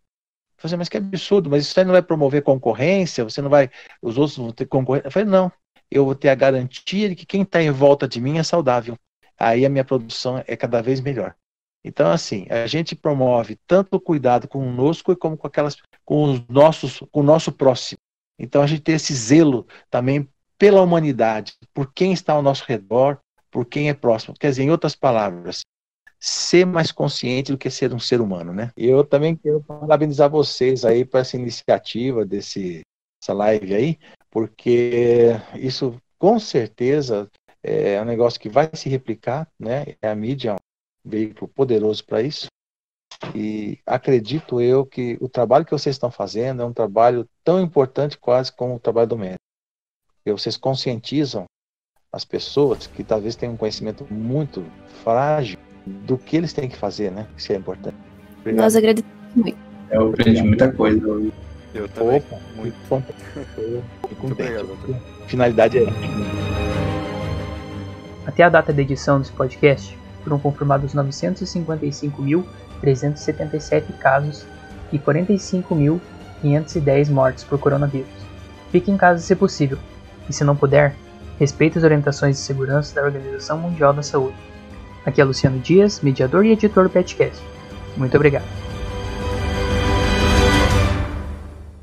falei assim, mas que absurdo, mas isso aí não vai promover concorrência? Você não vai, os outros vão ter concorrência? Eu falei, não, eu vou ter a garantia de que quem está em volta de mim é saudável. Aí a minha produção é cada vez melhor. Então, assim, a gente promove tanto o cuidado conosco como com o nosso próximo. Então, a gente tem esse zelo também pela humanidade, por quem está ao nosso redor, por quem é próximo. Quer dizer, em outras palavras, ser mais consciente do que ser um ser humano, né? E eu também quero parabenizar vocês aí por essa iniciativa essa live aí, porque isso, com certeza, é um negócio que vai se replicar, né? A mídia é um veículo poderoso para isso. E acredito eu que o trabalho que vocês estão fazendo é um trabalho tão importante quase como o trabalho do médico. Porque vocês conscientizam as pessoas que talvez tenham um conhecimento muito frágil do que eles têm que fazer, né? Isso é importante. Obrigado. Nós agradecemos muito. Eu aprendi muita coisa hoje. Eu também. Opa, muito bom. Fico contente. Finalidade é. Até a data da edição desse podcast, foram confirmados 955.377 casos e 45.510 mortes por coronavírus. Fique em casa se possível, e se não puder, respeite as orientações de segurança da Organização Mundial da Saúde. Aqui é Luciano Dias, mediador e editor do PetCast. Muito obrigado.